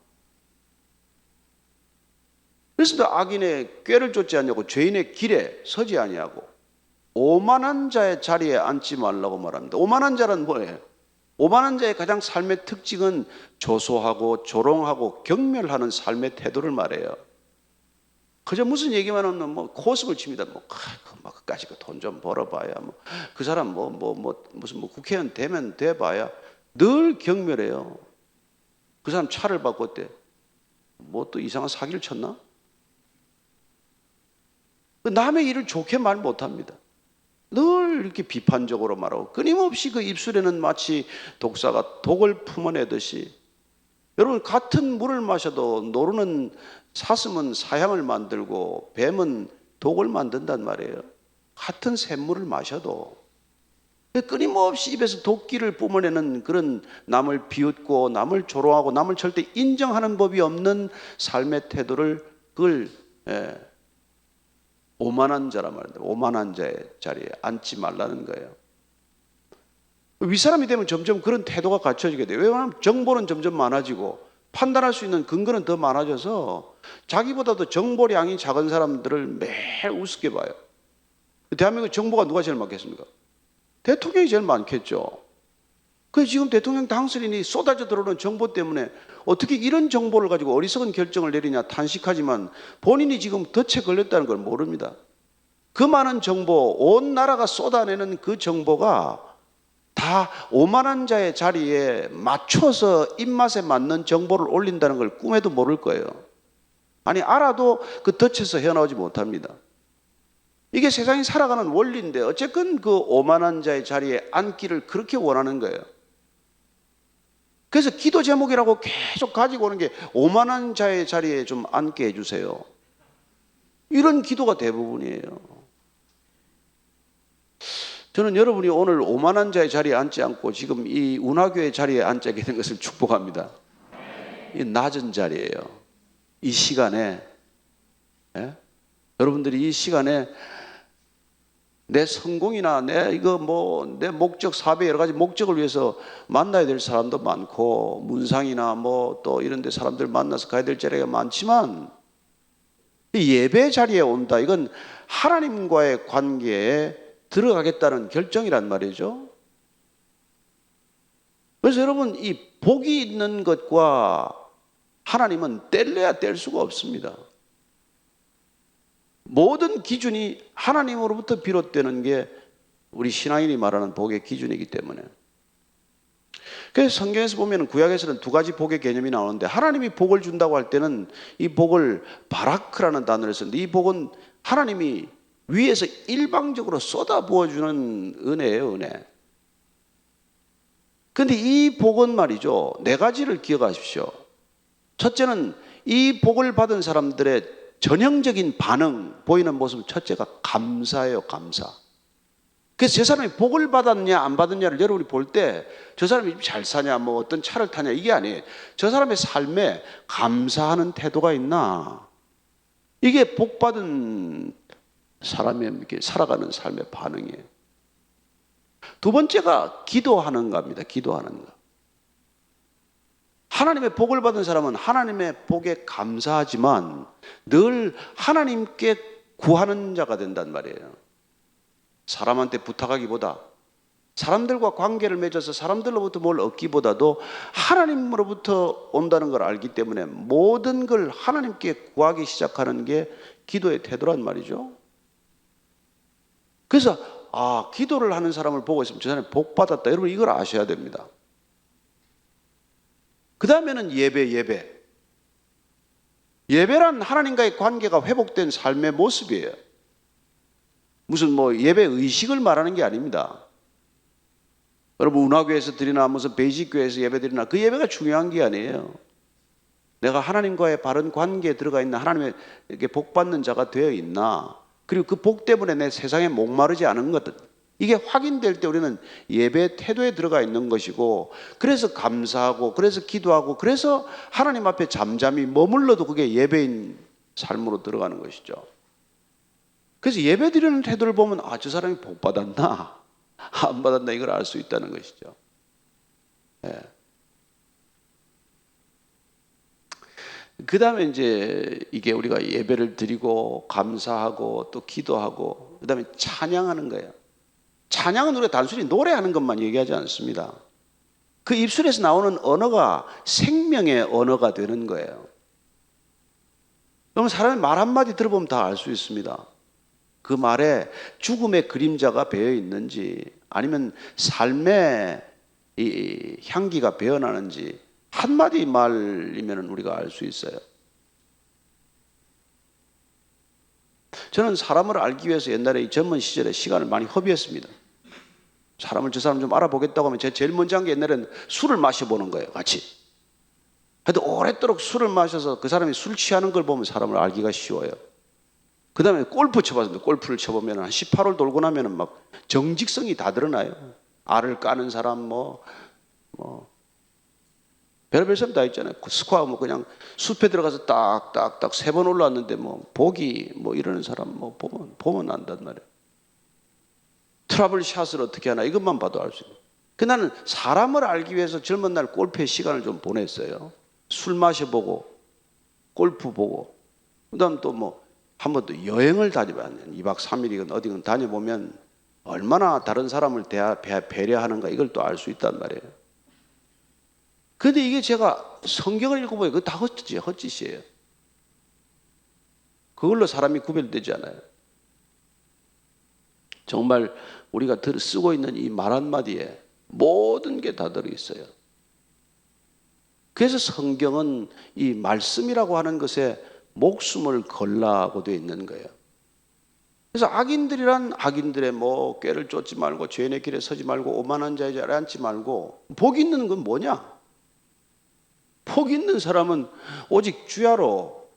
그래서 악인의 꾀를 쫓지 않냐고 죄인의 길에 서지 아니하고 오만한 자의 자리에 앉지 말라고 말합니다. 오만한 자는 뭐예요? 오만한 자의 가장 삶의 특징은 조소하고 조롱하고 경멸하는 삶의 태도를 말해요. 그저 무슨 얘기만 하면 고습을 칩니다. 그까짓 거 돈 좀 벌어봐야 그 사람 무슨 국회의원 되면 돼봐야 늘 경멸해요. 그 사람 차를 바꿨대. 또 이상한 사기를 쳤나? 남의 일을 좋게 말 못합니다. 늘 이렇게 비판적으로 말하고 끊임없이 그 입술에는 마치 독사가 독을 품어내듯이, 여러분 같은 물을 마셔도 노루는 사슴은 사향을 만들고 뱀은 독을 만든단 말이에요. 같은 샘물을 마셔도 끊임없이 입에서 독기를 뿜어내는 그런, 남을 비웃고 남을 조롱하고 남을 절대 인정하는 법이 없는 삶의 태도를, 그걸 오만한 자란 말인데, 오만한 자의 자리에 앉지 말라는 거예요. 윗사람이 되면 점점 그런 태도가 갖춰지게 돼요. 왜냐하면 정보는 점점 많아지고 판단할 수 있는 근거는 더 많아져서 자기보다도 정보량이 작은 사람들을 매일 우습게 봐요. 대한민국 정보가 누가 제일 많겠습니까? 대통령이 제일 많겠죠. 그래서 지금 대통령 당선인이 쏟아져 들어오는 정보 때문에 어떻게 이런 정보를 가지고 어리석은 결정을 내리냐 탄식하지만, 본인이 지금 덫에 걸렸다는 걸 모릅니다. 그 많은 정보, 온 나라가 쏟아내는 그 정보가 다 오만한 자의 자리에 맞춰서 입맛에 맞는 정보를 올린다는 걸 꿈에도 모를 거예요. 아니 알아도 그 덫에서 헤어나오지 못합니다. 이게 세상이 살아가는 원리인데 어쨌건 그 오만한 자의 자리에 앉기를 그렇게 원하는 거예요. 그래서 기도 제목이라고 계속 가지고 오는 게 오만한 자의 자리에 좀 앉게 해주세요. 이런 기도가 대부분이에요. 저는 여러분이 오늘 오만한 자의 자리에 앉지 않고 지금 이 운하교의 자리에 앉게 된 것을 축복합니다. 이 낮은 자리예요. 이 시간에, 여러분들이 이 시간에 내 성공이나 내 목적, 사배 여러 가지 목적을 위해서 만나야 될 사람도 많고, 문상이나 또 이런 데 사람들 만나서 가야 될 자리가 많지만, 이 예배 자리에 온다, 이건 하나님과의 관계에 들어가겠다는 결정이란 말이죠. 그래서 여러분, 이 복이 있는 것과 하나님은 뗄래야 뗄 수가 없습니다. 모든 기준이 하나님으로부터 비롯되는 게 우리 신앙인이 말하는 복의 기준이기 때문에. 그래서 성경에서 보면 구약에서는 두 가지 복의 개념이 나오는데, 하나님이 복을 준다고 할 때는 이 복을 바라크라는 단어를 썼는데, 이 복은 하나님이 위에서 일방적으로 쏟아 부어주는 은혜예요, 은혜. 그런데 이 복은 말이죠, 네 가지를 기억하십시오. 첫째는 이 복을 받은 사람들의 전형적인 반응, 보이는 모습, 첫째가 감사예요, 감사. 그래서 저 사람이 복을 받았냐 안 받았냐를 여러분이 볼 때 저 사람이 잘 사냐, 어떤 차를 타냐, 이게 아니에요. 저 사람의 삶에 감사하는 태도가 있나, 이게 복 받은 사람의 이렇게 살아가는 삶의 반응이에요. 두 번째가 기도하는 겁니다. 기도하는 거. 하나님의 복을 받은 사람은 하나님의 복에 감사하지만 늘 하나님께 구하는 자가 된단 말이에요. 사람한테 부탁하기보다, 사람들과 관계를 맺어서 사람들로부터 뭘 얻기보다도 하나님으로부터 온다는 걸 알기 때문에 모든 걸 하나님께 구하기 시작하는 게 기도의 태도란 말이죠. 그래서 기도를 하는 사람을 보고 있으면 저 사람이 복 받았다, 여러분 이걸 아셔야 됩니다. 그 다음에는 예배란 하나님과의 관계가 회복된 삶의 모습이에요. 무슨 예배 의식을 말하는 게 아닙니다. 여러분 운하교에서 드리나 무슨 베이직교회에서 예배 드리나 그 예배가 중요한 게 아니에요. 내가 하나님과의 바른 관계에 들어가 있나, 하나님의 이렇게 복 받는 자가 되어 있나, 그리고 그 복 때문에 내 세상에 목마르지 않은 것, 이게 확인될 때 우리는 예배 태도에 들어가 있는 것이고, 그래서 감사하고, 그래서 기도하고, 그래서 하나님 앞에 잠잠히 머물러도 그게 예배인 삶으로 들어가는 것이죠. 그래서 예배 드리는 태도를 보면 저 사람이 복 받았나 안 받았나 이걸 알 수 있다는 것이죠. 그 다음에 이제 이게 우리가 예배를 드리고 감사하고 또 기도하고 그 다음에 찬양하는 거예요. 찬양은 우리가 단순히 노래하는 것만 얘기하지 않습니다. 그 입술에서 나오는 언어가 생명의 언어가 되는 거예요. 그러면 사람이 말 한마디 들어보면 다 알 수 있습니다. 그 말에 죽음의 그림자가 배어 있는지 아니면 삶의 이 향기가 배어나는지 한마디 말이면 우리가 알 수 있어요. 저는 사람을 알기 위해서 옛날에 이 젊은 시절에 시간을 많이 허비했습니다. 사람을 저 사람 좀 알아보겠다고 하면 제가 제일 먼저 한 게 옛날에는 술을 마셔보는 거예요. 같이. 하여튼 오랫도록 술을 마셔서 그 사람이 술 취하는 걸 보면 사람을 알기가 쉬워요. 그 다음에 골프 쳐봤습니다. 골프를 쳐보면 한 18홀 돌고 나면 막 정직성이 다 드러나요. 알을 까는 사람 별의별 사람 다 있잖아요. 스코어 뭐 그냥 숲에 들어가서 딱딱딱 3번 올라왔는데 보기 이러는 사람 보면 안단 말이에요. 트러블 샷을 어떻게 하나 이것만 봐도 알 수 있어요. 나는 사람을 알기 위해서 젊은 날 골프에 시간을 좀 보냈어요. 술 마셔보고 골프 보고 그다음 또 한 번 또 여행을 다녀봐요. 2박 3일이건 어디건 다녀보면 얼마나 다른 사람을 배려하는가 이걸 또 알 수 있단 말이에요. 근데 이게 제가 성경을 읽어보면 그거 다 헛짓이에요. 그걸로 사람이 구별되지 않아요. 정말 우리가 쓰고 있는 이 말 한마디에 모든 게 다 들어있어요. 그래서 성경은 이 말씀이라고 하는 것에 목숨을 걸라고 되어 있는 거예요. 그래서 악인들이란 악인들의 꾀를 쫓지 말고 죄인의 길에 서지 말고 오만한 자의 자리에 앉지 말고 복 있는 건 뭐냐? 복 있는 사람은 오직 주야로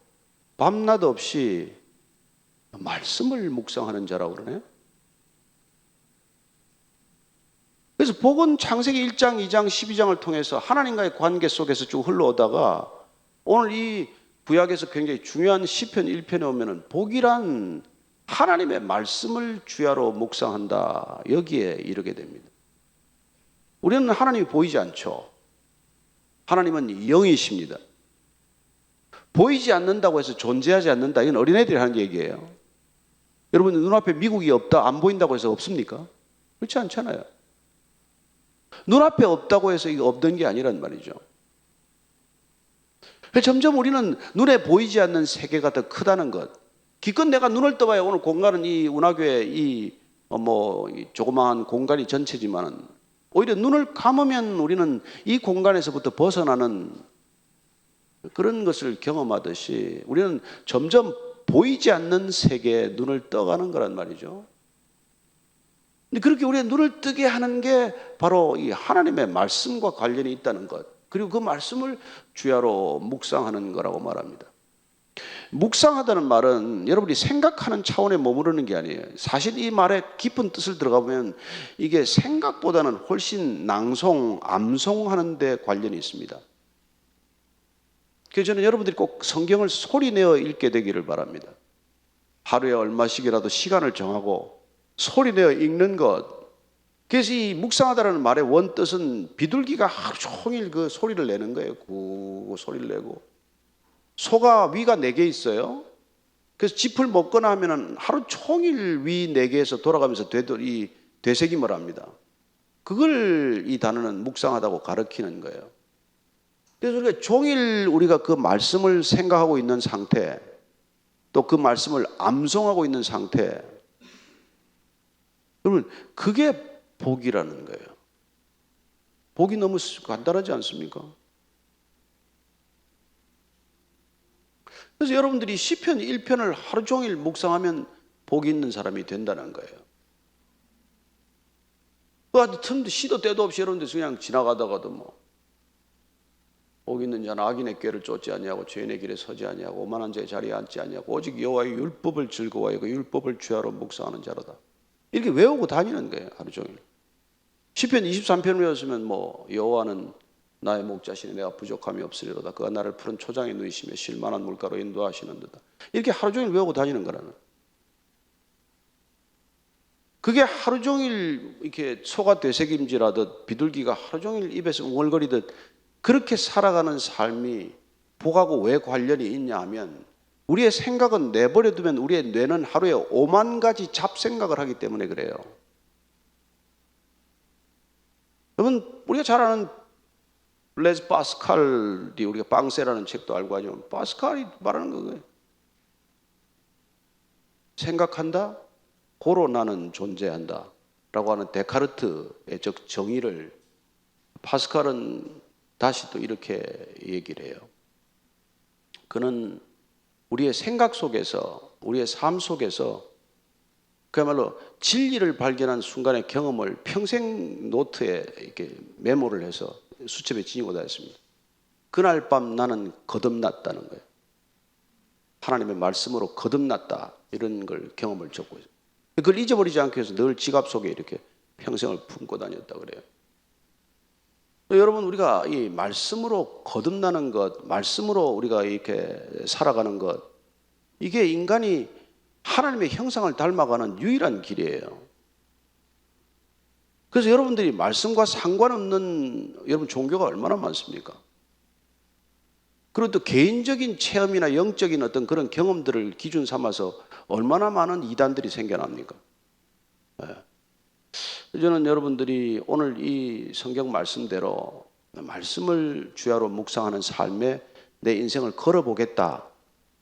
밤낮 없이 말씀을 묵상하는 자라고 그러네요. 그래서 복은 창세기 1장, 2장, 12장을 통해서 하나님과의 관계 속에서 쭉 흘러오다가 오늘 이 구약에서 굉장히 중요한 시편 1편에 오면은 복이란 하나님의 말씀을 주야로 묵상한다. 여기에 이르게 됩니다. 우리는 하나님이 보이지 않죠. 하나님은 영이십니다. 보이지 않는다고 해서 존재하지 않는다. 이건 어린애들이 하는 얘기예요. 여러분 눈앞에 미국이 없다, 안 보인다고 해서 없습니까? 그렇지 않잖아요. 눈앞에 없다고 해서 이거 없는 게 아니란 말이죠. 점점 우리는 눈에 보이지 않는 세계가 더 크다는 것. 기껏 내가 눈을 떠봐야 오늘 공간은 이 운하교회 이 조그마한 공간이 전체지만은 오히려 눈을 감으면 우리는 이 공간에서부터 벗어나는 그런 것을 경험하듯이 우리는 점점 보이지 않는 세계에 눈을 떠가는 거란 말이죠. 근데 그렇게 우리의 눈을 뜨게 하는 게 바로 이 하나님의 말씀과 관련이 있다는 것. 그리고 그 말씀을 주야로 묵상하는 거라고 말합니다. 묵상하다는 말은 여러분이 생각하는 차원에 머무르는 게 아니에요. 사실 이 말의 깊은 뜻을 들어가 보면 이게 생각보다는 훨씬 암송하는 데 관련이 있습니다. 그래서 저는 여러분들이 꼭 성경을 소리내어 읽게 되기를 바랍니다. 하루에 얼마씩이라도 시간을 정하고 소리내어 읽는 것. 그래서 이 묵상하다라는 말의 원뜻은 비둘기가 하루 종일 그 소리를 내는 거예요. 구 소리를 내고. 소가 위가 4개 있어요. 그래서 짚을 먹거나 하면은 하루 종일 위 4개에서 돌아가면서 되새김을 합니다. 그걸 이 단어는 묵상하다고 가르치는 거예요. 그래서 우리가 종일 우리가 그 말씀을 생각하고 있는 상태, 또 그 말씀을 암송하고 있는 상태, 여러분 그게 복이라는 거예요. 복이 너무 간단하지 않습니까? 그래서 여러분들이 시편 1편을 하루 종일 묵상하면 복이 있는 사람이 된다는 거예요. 틈도 시도 때도 없이 여러분들 그냥 지나가다가도 복 있는 자는 악인의 꾀를 쫓지 아니하고 죄인의 길에 서지 아니하고 오만한 자의 자리에 앉지 아니하고 오직 여호와의 율법을 즐거워하여 그 율법을 주야로 묵상하는 자로다. 이렇게 외우고 다니는 거예요. 하루 종일. 시편 23편 외웠으면 여호와는 나의 목자시니 내가 부족함이 없으리로다. 그가 나를 푸른 초장에 누이시며 실만한 물가로 인도하시는 듯다. 이렇게 하루 종일 외우고 다니는 거라는. 그게 하루 종일 이렇게 소가 되새김질하듯 비둘기가 하루 종일 입에서 웅얼거리듯 그렇게 살아가는 삶이 복하고 왜 관련이 있냐 하면 우리의 생각은 내버려 두면 우리의 뇌는 하루에 5만 가지 잡생각을 하기 때문에 그래요. 여러분 우리가 잘 아는 블레즈 파스칼이 우리가 빵세라는 책도 알고 하지만 파스칼이 말하는 거예요. 생각한다, 고로 나는 존재한다 라고 하는 데카르트의 정의를 파스칼은 다시 또 이렇게 얘기를 해요. 그는 우리의 생각 속에서 우리의 삶 속에서 그야말로 진리를 발견한 순간의 경험을 평생 노트에 이렇게 메모를 해서 수첩에 지니고 다녔습니다. 그날 밤 나는 거듭났다는 거예요. 하나님의 말씀으로 거듭났다, 이런 걸 경험을 적고 있어요. 그걸 잊어버리지 않기 위해서 늘 지갑 속에 이렇게 평생을 품고 다녔다 그래요. 여러분, 우리가 이 말씀으로 거듭나는 것, 말씀으로 우리가 이렇게 살아가는 것, 이게 인간이 하나님의 형상을 닮아가는 유일한 길이에요. 그래서 여러분들이 말씀과 상관없는 여러분 종교가 얼마나 많습니까? 그리고 또 개인적인 체험이나 영적인 어떤 그런 경험들을 기준 삼아서 얼마나 많은 이단들이 생겨납니까? 저는 여러분들이 오늘 이 성경 말씀대로 말씀을 주야로 묵상하는 삶에 내 인생을 걸어보겠다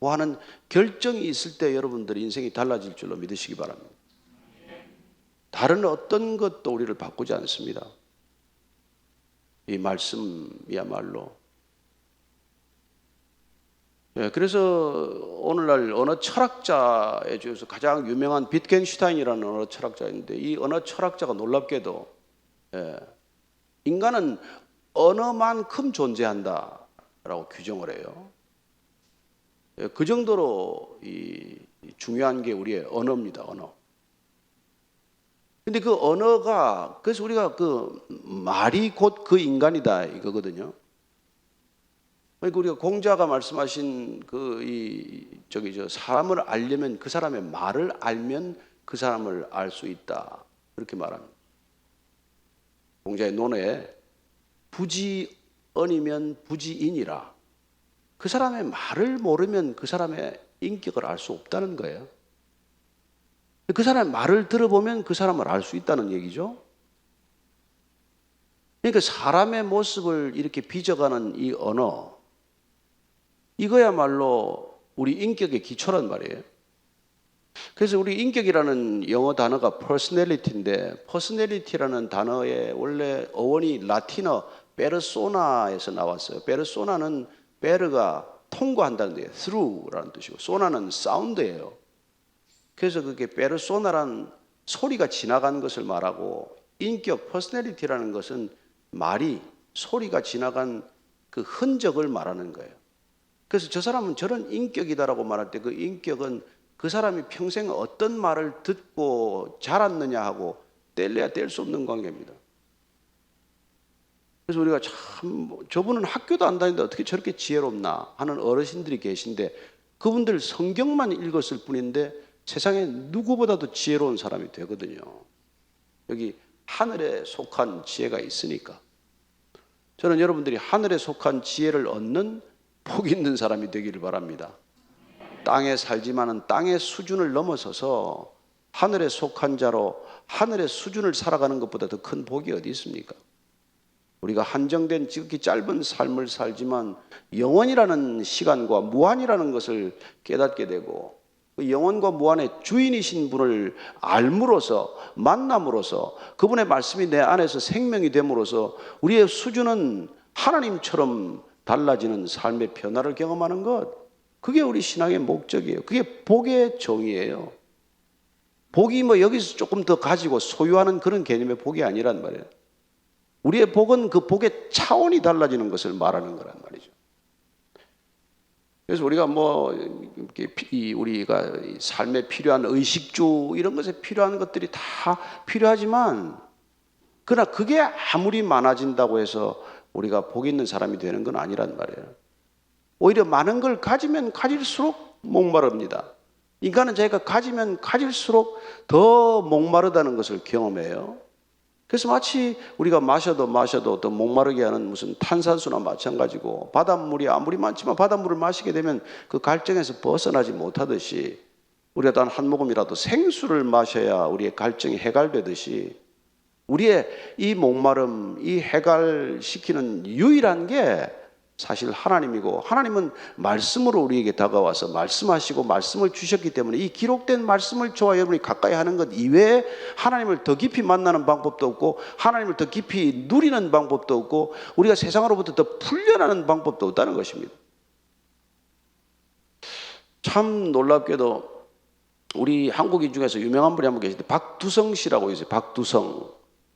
하는 결정이 있을 때 여러분들의 인생이 달라질 줄로 믿으시기 바랍니다. 다른 어떤 것도 우리를 바꾸지 않습니다. 이 말씀이야말로. 그래서 오늘날 언어 철학자에 중에서 가장 유명한 비트겐슈타인이라는 언어 철학자인데, 이 언어 철학자가 놀랍게도 인간은 언어만큼 존재한다라고 규정을 해요. 그 정도로 이 중요한 게 우리의 언어입니다. 언어. 근데 그 언어가, 그래서 우리가 그 말이 곧 그 인간이다 이거거든요. 그러니까 우리가 공자가 말씀하신 사람을 알려면 그 사람의 말을 알면 그 사람을 알 수 있다, 그렇게 말합니다. 공자의 논에 부지언이면 부지인이라. 그 사람의 말을 모르면 그 사람의 인격을 알 수 없다는 거예요. 그 사람의 말을 들어보면 그 사람을 알 수 있다는 얘기죠. 그러니까 사람의 모습을 이렇게 빚어가는 이 언어, 이거야말로 우리 인격의 기초란 말이에요. 그래서 우리 인격이라는 영어 단어가 personality인데, personality라는 단어의 원래 어원이 라틴어 페르소나에서 나왔어요. 페르소나는 베르가 통과한다는 데요. through라는 뜻이고, 소나는 사운드예요. 그래서 그게 페르소나란 소리가 지나간 것을 말하고, 인격 personality라는 것은 말이, 소리가 지나간 그 흔적을 말하는 거예요. 그래서 저 사람은 저런 인격이다라고 말할 때 그 인격은 그 사람이 평생 어떤 말을 듣고 자랐느냐 하고 뗄래야 뗄 수 없는 관계입니다. 그래서 우리가 참, 저분은 학교도 안 다니는데 어떻게 저렇게 지혜롭나 하는 어르신들이 계신데, 그분들 성경만 읽었을 뿐인데 세상에 누구보다도 지혜로운 사람이 되거든요. 여기 하늘에 속한 지혜가 있으니까. 저는 여러분들이 하늘에 속한 지혜를 얻는 복 있는 사람이 되기를 바랍니다. 땅에 살지만은 땅의 수준을 넘어서서 하늘에 속한 자로 하늘의 수준을 살아가는 것보다 더 큰 복이 어디 있습니까? 우리가 한정된 지극히 짧은 삶을 살지만 영원이라는 시간과 무한이라는 것을 깨닫게 되고, 그 영원과 무한의 주인이신 분을 알므로써, 만남으로써, 그분의 말씀이 내 안에서 생명이 됨으로써 우리의 수준은 하나님처럼 달라지는 삶의 변화를 경험하는 것, 그게 우리 신앙의 목적이에요. 그게 복의 정의예요. 복이 뭐 여기서 조금 더 가지고 소유하는 그런 개념의 복이 아니란 말이에요. 우리의 복은 그 복의 차원이 달라지는 것을 말하는 거란 말이죠. 그래서 우리가 우리가 삶에 필요한 의식주, 이런 것에 필요한 것들이 다 필요하지만, 그러나 그게 아무리 많아진다고 해서 우리가 복 있는 사람이 되는 건 아니란 말이에요. 오히려 많은 걸 가지면 가질수록 목마릅니다. 인간은 자기가 가지면 가질수록 더 목마르다는 것을 경험해요. 그래서 마치 우리가 마셔도 더 목마르게 하는 무슨 탄산수나 마찬가지고, 바닷물이 아무리 많지만 바닷물을 마시게 되면 그 갈증에서 벗어나지 못하듯이, 우리가 단 한 모금이라도 생수를 마셔야 우리의 갈증이 해갈되듯이, 우리의 이 목마름, 이 해갈시키는 유일한 게 사실 하나님이고, 하나님은 말씀으로 우리에게 다가와서 말씀하시고 말씀을 주셨기 때문에 이 기록된 말씀을 저와 여러분이 가까이 하는 것 이외에 하나님을 더 깊이 만나는 방법도 없고, 하나님을 더 깊이 누리는 방법도 없고, 우리가 세상으로부터 더 풀려나는 방법도 없다는 것입니다. 참 놀랍게도 우리 한국인 중에서 유명한 분이 한 분 계신데 박두성 씨라고 있어요.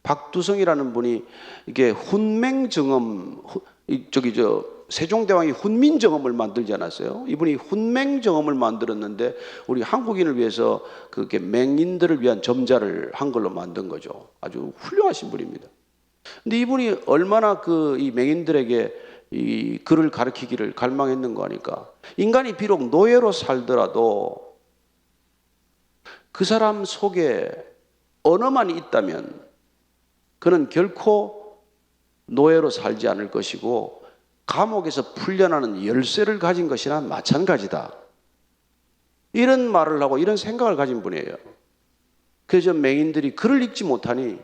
박두성이라는 분이 이게 훈맹정음, 세종대왕이 훈민정음을 만들지 않았어요? 이분이 훈맹정음을 만들었는데 우리 한국인을 위해서 그게 맹인들을 위한 점자를 한글로 만든 거죠. 아주 훌륭하신 분입니다. 근데 이분이 얼마나 이 맹인들에게 이 글을 가르치기를 갈망했는가 하니까, 인간이 비록 노예로 살더라도 그 사람 속에 언어만 있다면 그는 결코 노예로 살지 않을 것이고 감옥에서 풀려나는 열쇠를 가진 것이나 마찬가지다. 이런 말을 하고 이런 생각을 가진 분이에요. 그래서 맹인들이 글을 읽지 못하니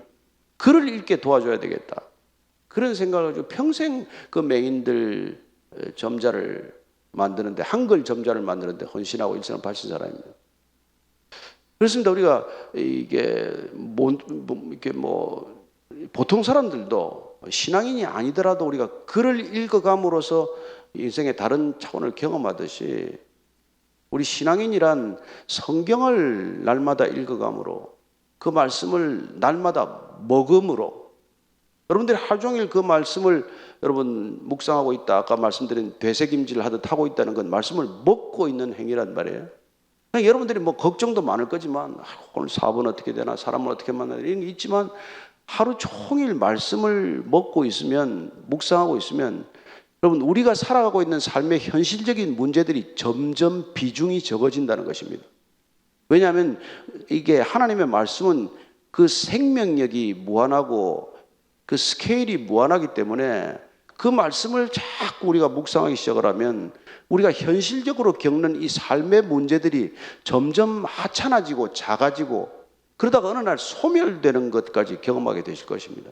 글을 읽게 도와줘야 되겠다. 그런 생각을 가지고 평생 그 맹인들 점자를 만드는데, 한글 점자를 만드는데 헌신하고 일생을 바친 사람입니다. 그렇습니다. 우리가 이게 보통 사람들도 신앙인이 아니더라도 우리가 글을 읽어감으로써 인생의 다른 차원을 경험하듯이, 우리 신앙인이란 성경을 날마다 읽어감으로, 그 말씀을 날마다 먹음으로, 여러분들이 하루 종일 그 말씀을 여러분 묵상하고 있다, 아까 말씀드린 되새김질 하듯 하고 있다는 건 말씀을 먹고 있는 행위란 말이에요. 여러분들이 뭐 걱정도 많을 거지만, 오늘 사업은 어떻게 되나, 사람은 어떻게 만나나, 이런 게 있지만 하루 종일 말씀을 먹고 있으면, 묵상하고 있으면, 여러분 우리가 살아가고 있는 삶의 현실적인 문제들이 점점 비중이 적어진다는 것입니다. 왜냐하면 이게 하나님의 말씀은 그 생명력이 무한하고 그 스케일이 무한하기 때문에 그 말씀을 자꾸 우리가 묵상하기 시작을 하면 우리가 현실적으로 겪는 이 삶의 문제들이 점점 하찮아지고 작아지고, 그러다가 어느 날 소멸되는 것까지 경험하게 되실 것입니다.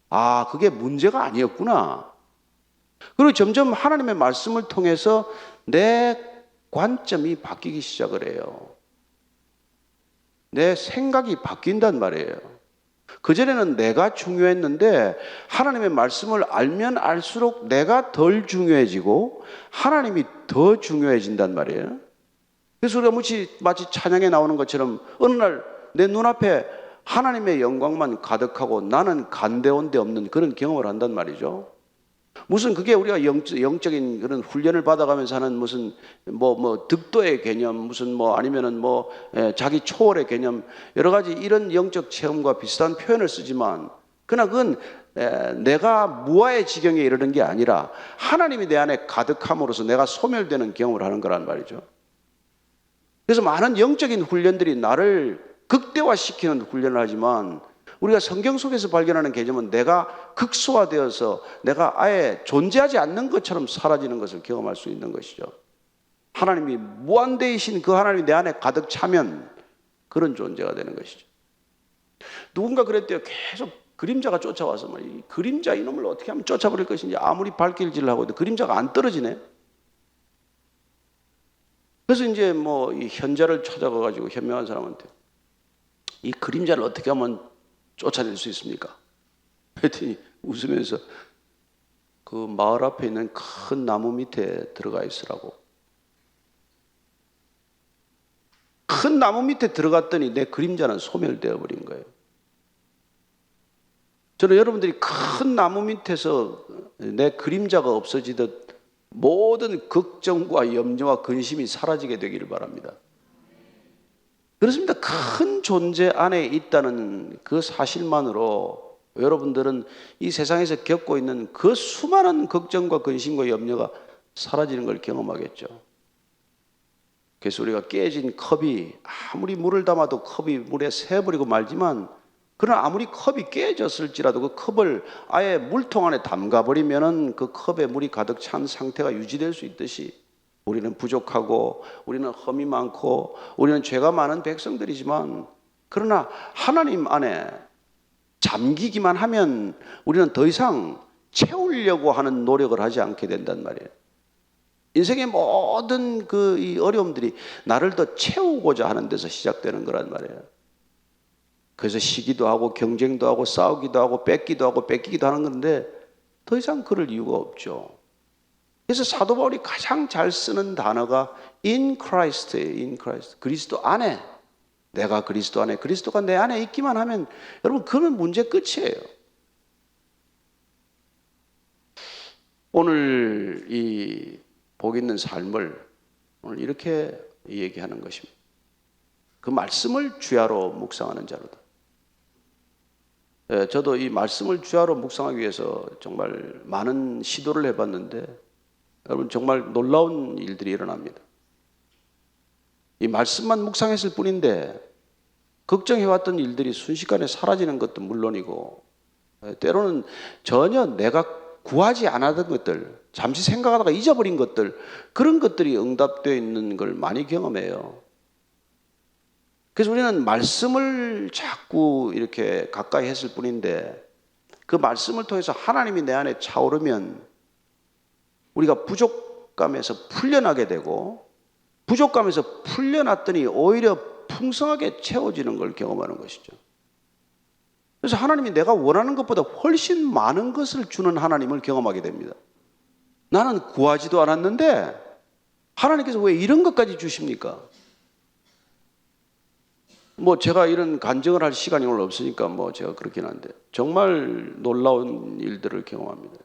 아, 그게 문제가 아니었구나. 그리고 점점 하나님의 말씀을 통해서 내 관점이 바뀌기 시작을 해요. 내 생각이 바뀐단 말이에요. 그전에는 내가 중요했는데 하나님의 말씀을 알면 알수록 내가 덜 중요해지고 하나님이 더 중요해진단 말이에요. 그래서 우리가 마치 찬양에 나오는 것처럼 어느 날 내 눈앞에 하나님의 영광만 가득하고 나는 간데온데 없는 그런 경험을 한단 말이죠. 무슨 그게 우리가 영적인 그런 훈련을 받아가면서 하는 무슨 득도의 개념, 무슨 아니면은 자기 초월의 개념, 여러 가지 이런 영적 체험과 비슷한 표현을 쓰지만, 그러나 그건 내가 무아의 지경에 이르는 게 아니라 하나님이 내 안에 가득함으로써 내가 소멸되는 경험을 하는 거란 말이죠. 그래서 많은 영적인 훈련들이 나를 극대화시키는 훈련을 하지만, 우리가 성경 속에서 발견하는 개념은 내가 극소화되어서 내가 아예 존재하지 않는 것처럼 사라지는 것을 경험할 수 있는 것이죠. 하나님이 무한대이신 그 하나님이 내 안에 가득 차면 그런 존재가 되는 것이죠. 누군가 그랬대요. 계속 그림자가 쫓아와서 이 그림자 이놈을 어떻게 하면 쫓아버릴 것인지 아무리 발길질을 하고 있는데 그림자가 안 떨어지네. 그래서 이제 이 현자를 찾아가가지고 현명한 사람한테 이 그림자를 어떻게 하면 쫓아낼 수 있습니까? 그랬더니 웃으면서 그 마을 앞에 있는 큰 나무 밑에 들어가 있으라고. 큰 나무 밑에 들어갔더니 내 그림자는 소멸되어 버린 거예요. 저는 여러분들이 큰 나무 밑에서 내 그림자가 없어지듯 모든 걱정과 염려와 근심이 사라지게 되기를 바랍니다. 그렇습니다. 큰 존재 안에 있다는 그 사실만으로 여러분들은 이 세상에서 겪고 있는 그 수많은 걱정과 근심과 염려가 사라지는 걸 경험하겠죠. 그래서 우리가 깨진 컵이 아무리 물을 담아도 컵이 물에 새버리고 말지만, 그러나 아무리 컵이 깨졌을지라도 그 컵을 아예 물통 안에 담가버리면은 그 컵에 물이 가득 찬 상태가 유지될 수 있듯이, 우리는 부족하고 우리는 험이 많고 우리는 죄가 많은 백성들이지만, 그러나 하나님 안에 잠기기만 하면 우리는 더 이상 채우려고 하는 노력을 하지 않게 된단 말이에요. 인생의 모든 이 어려움들이 나를 더 채우고자 하는 데서 시작되는 거란 말이에요. 그래서 시기도 하고 경쟁도 하고 싸우기도 하고 뺏기도 하고 뺏기기도 하는 건데 더 이상 그럴 이유가 없죠. 그래서 사도 바울이 가장 잘 쓰는 단어가 in Christ예요. in Christ. 그리스도 안에 내가 그리스도 안에, 그리스도가 내 안에 있기만 하면 여러분 그러면 문제 끝이에요. 오늘 이 복 있는 삶을 오늘 이렇게 얘기하는 것입니다. 그 말씀을 주야로 묵상하는 자로다. 저도 이 말씀을 주야로 묵상하기 위해서 정말 많은 시도를 해봤는데 여러분 정말 놀라운 일들이 일어납니다. 이 말씀만 묵상했을 뿐인데 걱정해왔던 일들이 순식간에 사라지는 것도 물론이고 때로는 전혀 내가 구하지 않았던 것들, 잠시 생각하다가 잊어버린 것들, 그런 것들이 응답되어 있는 걸 많이 경험해요. 그래서 우리는 말씀을 자꾸 이렇게 가까이 했을 뿐인데 그 말씀을 통해서 하나님이 내 안에 차오르면 우리가 부족감에서 풀려나게 되고 부족감에서 풀려났더니 오히려 풍성하게 채워지는 걸 경험하는 것이죠. 그래서 하나님이 내가 원하는 것보다 훨씬 많은 것을 주는 하나님을 경험하게 됩니다. 나는 구하지도 않았는데 하나님께서 왜 이런 것까지 주십니까? 뭐 제가 이런 간증을 할 시간이 오늘 없으니까 뭐 제가 그렇긴 한데 정말 놀라운 일들을 경험합니다.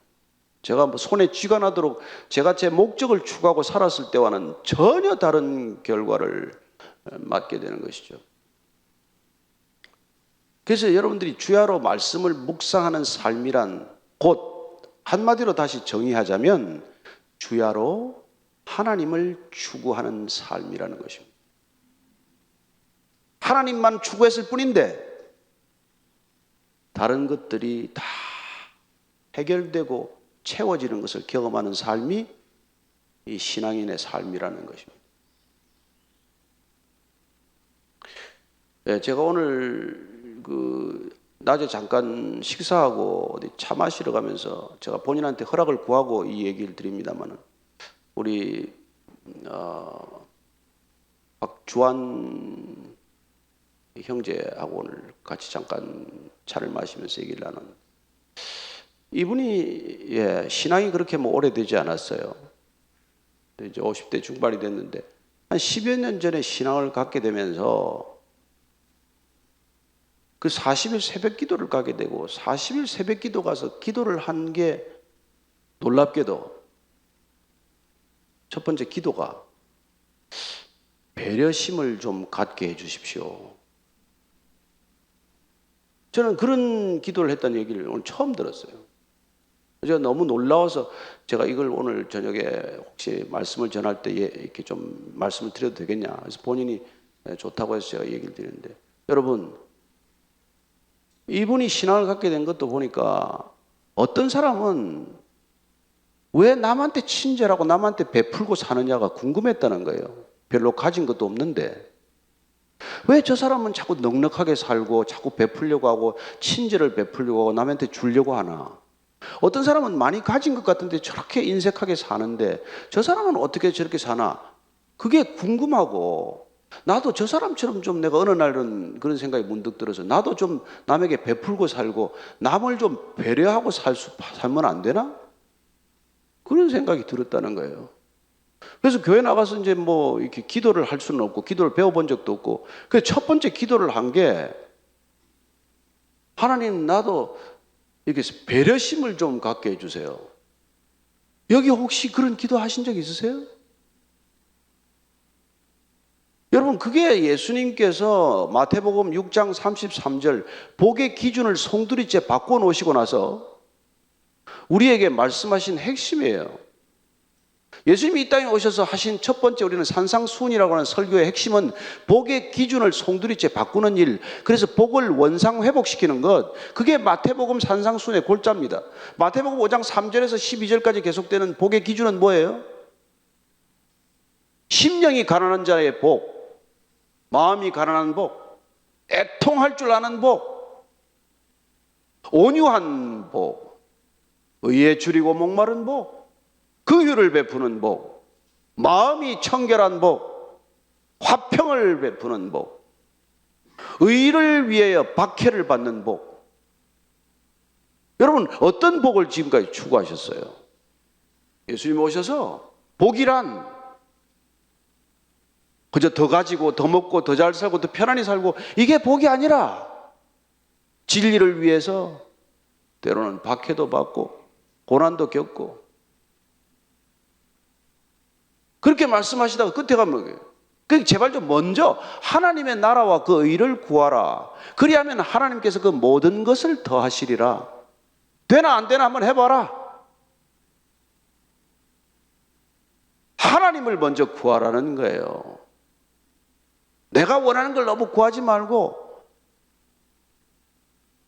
제가 뭐 손에 쥐가 나도록 제가 제 목적을 추구하고 살았을 때와는 전혀 다른 결과를 맞게 되는 것이죠. 그래서 여러분들이 주야로 말씀을 묵상하는 삶이란 곧 한마디로 다시 정의하자면 주야로 하나님을 추구하는 삶이라는 것입니다. 하나님만 추구했을 뿐인데 다른 것들이 다 해결되고 채워지는 것을 경험하는 삶이 이 신앙인의 삶이라는 것입니다. 제가 오늘 낮에 잠깐 식사하고 어디 차 마시러 가면서 제가 본인한테 허락을 구하고 이 얘기를 드립니다만은 우리 박주환 형제하고 오늘 같이 잠깐 차를 마시면서 얘기를 나눴는데 이분이 신앙이 그렇게 뭐 오래되지 않았어요. 이제 50대 중반이 됐는데 한 10여 년 전에 신앙을 갖게 되면서 그 40일 새벽 기도를 가게 되고 40일 새벽 기도 가서 기도를 한 게 놀랍게도 첫 번째 기도가 배려심을 좀 갖게 해 주십시오. 저는 그런 기도를 했다는 얘기를 오늘 처음 들었어요. 제가 너무 놀라워서 제가 이걸 오늘 저녁에 혹시 말씀을 전할 때 이렇게 좀 말씀을 드려도 되겠냐. 그래서 본인이 좋다고 해서 제가 얘기를 드리는데 여러분 이분이 신앙을 갖게 된 것도 보니까 어떤 사람은 왜 남한테 친절하고 남한테 베풀고 사느냐가 궁금했다는 거예요. 별로 가진 것도 없는데 왜 저 사람은 자꾸 넉넉하게 살고 자꾸 베풀려고 하고 친절을 베풀려고 하고 남한테 주려고 하나. 어떤 사람은 많이 가진 것 같은데 저렇게 인색하게 사는데 저 사람은 어떻게 저렇게 사나. 그게 궁금하고 나도 저 사람처럼 좀 내가 어느 날은 그런 생각이 문득 들어서 나도 좀 남에게 베풀고 살고 남을 좀 배려하고 살면 안 되나? 그런 생각이 들었다는 거예요. 그래서 교회 나가서 이제 뭐 이렇게 기도를 할 수는 없고 기도를 배워본 적도 없고 그래서 첫 번째 기도를 한 게 하나님 나도 이렇게 배려심을 좀 갖게 해주세요. 여기 혹시 그런 기도 하신 적 있으세요? 여러분 그게 예수님께서 마태복음 6장 33절 복의 기준을 송두리째 바꿔놓으시고 나서 우리에게 말씀하신 핵심이에요. 예수님이 이 땅에 오셔서 하신 첫 번째 우리는 산상수훈이라고 하는 설교의 핵심은 복의 기준을 송두리째 바꾸는 일, 그래서 복을 원상 회복시키는 것, 그게 마태복음 산상수훈의 골자입니다. 마태복음 5장 3절에서 12절까지 계속되는 복의 기준은 뭐예요? 심령이 가난한 자의 복, 마음이 가난한 복, 애통할 줄 아는 복, 온유한 복, 의에 줄이고 목마른 복, 긍휼을 베푸는 복, 마음이 청결한 복, 화평을 베푸는 복, 의를 위하여 박해를 받는 복. 여러분 어떤 복을 지금까지 추구하셨어요? 예수님 오셔서 복이란 그저 더 가지고 더 먹고 더 잘 살고 더 편안히 살고 이게 복이 아니라 진리를 위해서 때로는 박해도 받고 고난도 겪고 그렇게 말씀하시다가 끝에 가면 제발 좀 먼저 하나님의 나라와 그 의를 구하라. 그리하면 하나님께서 그 모든 것을 더하시리라. 되나 안 되나 한번 해봐라. 하나님을 먼저 구하라는 거예요. 내가 원하는 걸 너무 구하지 말고,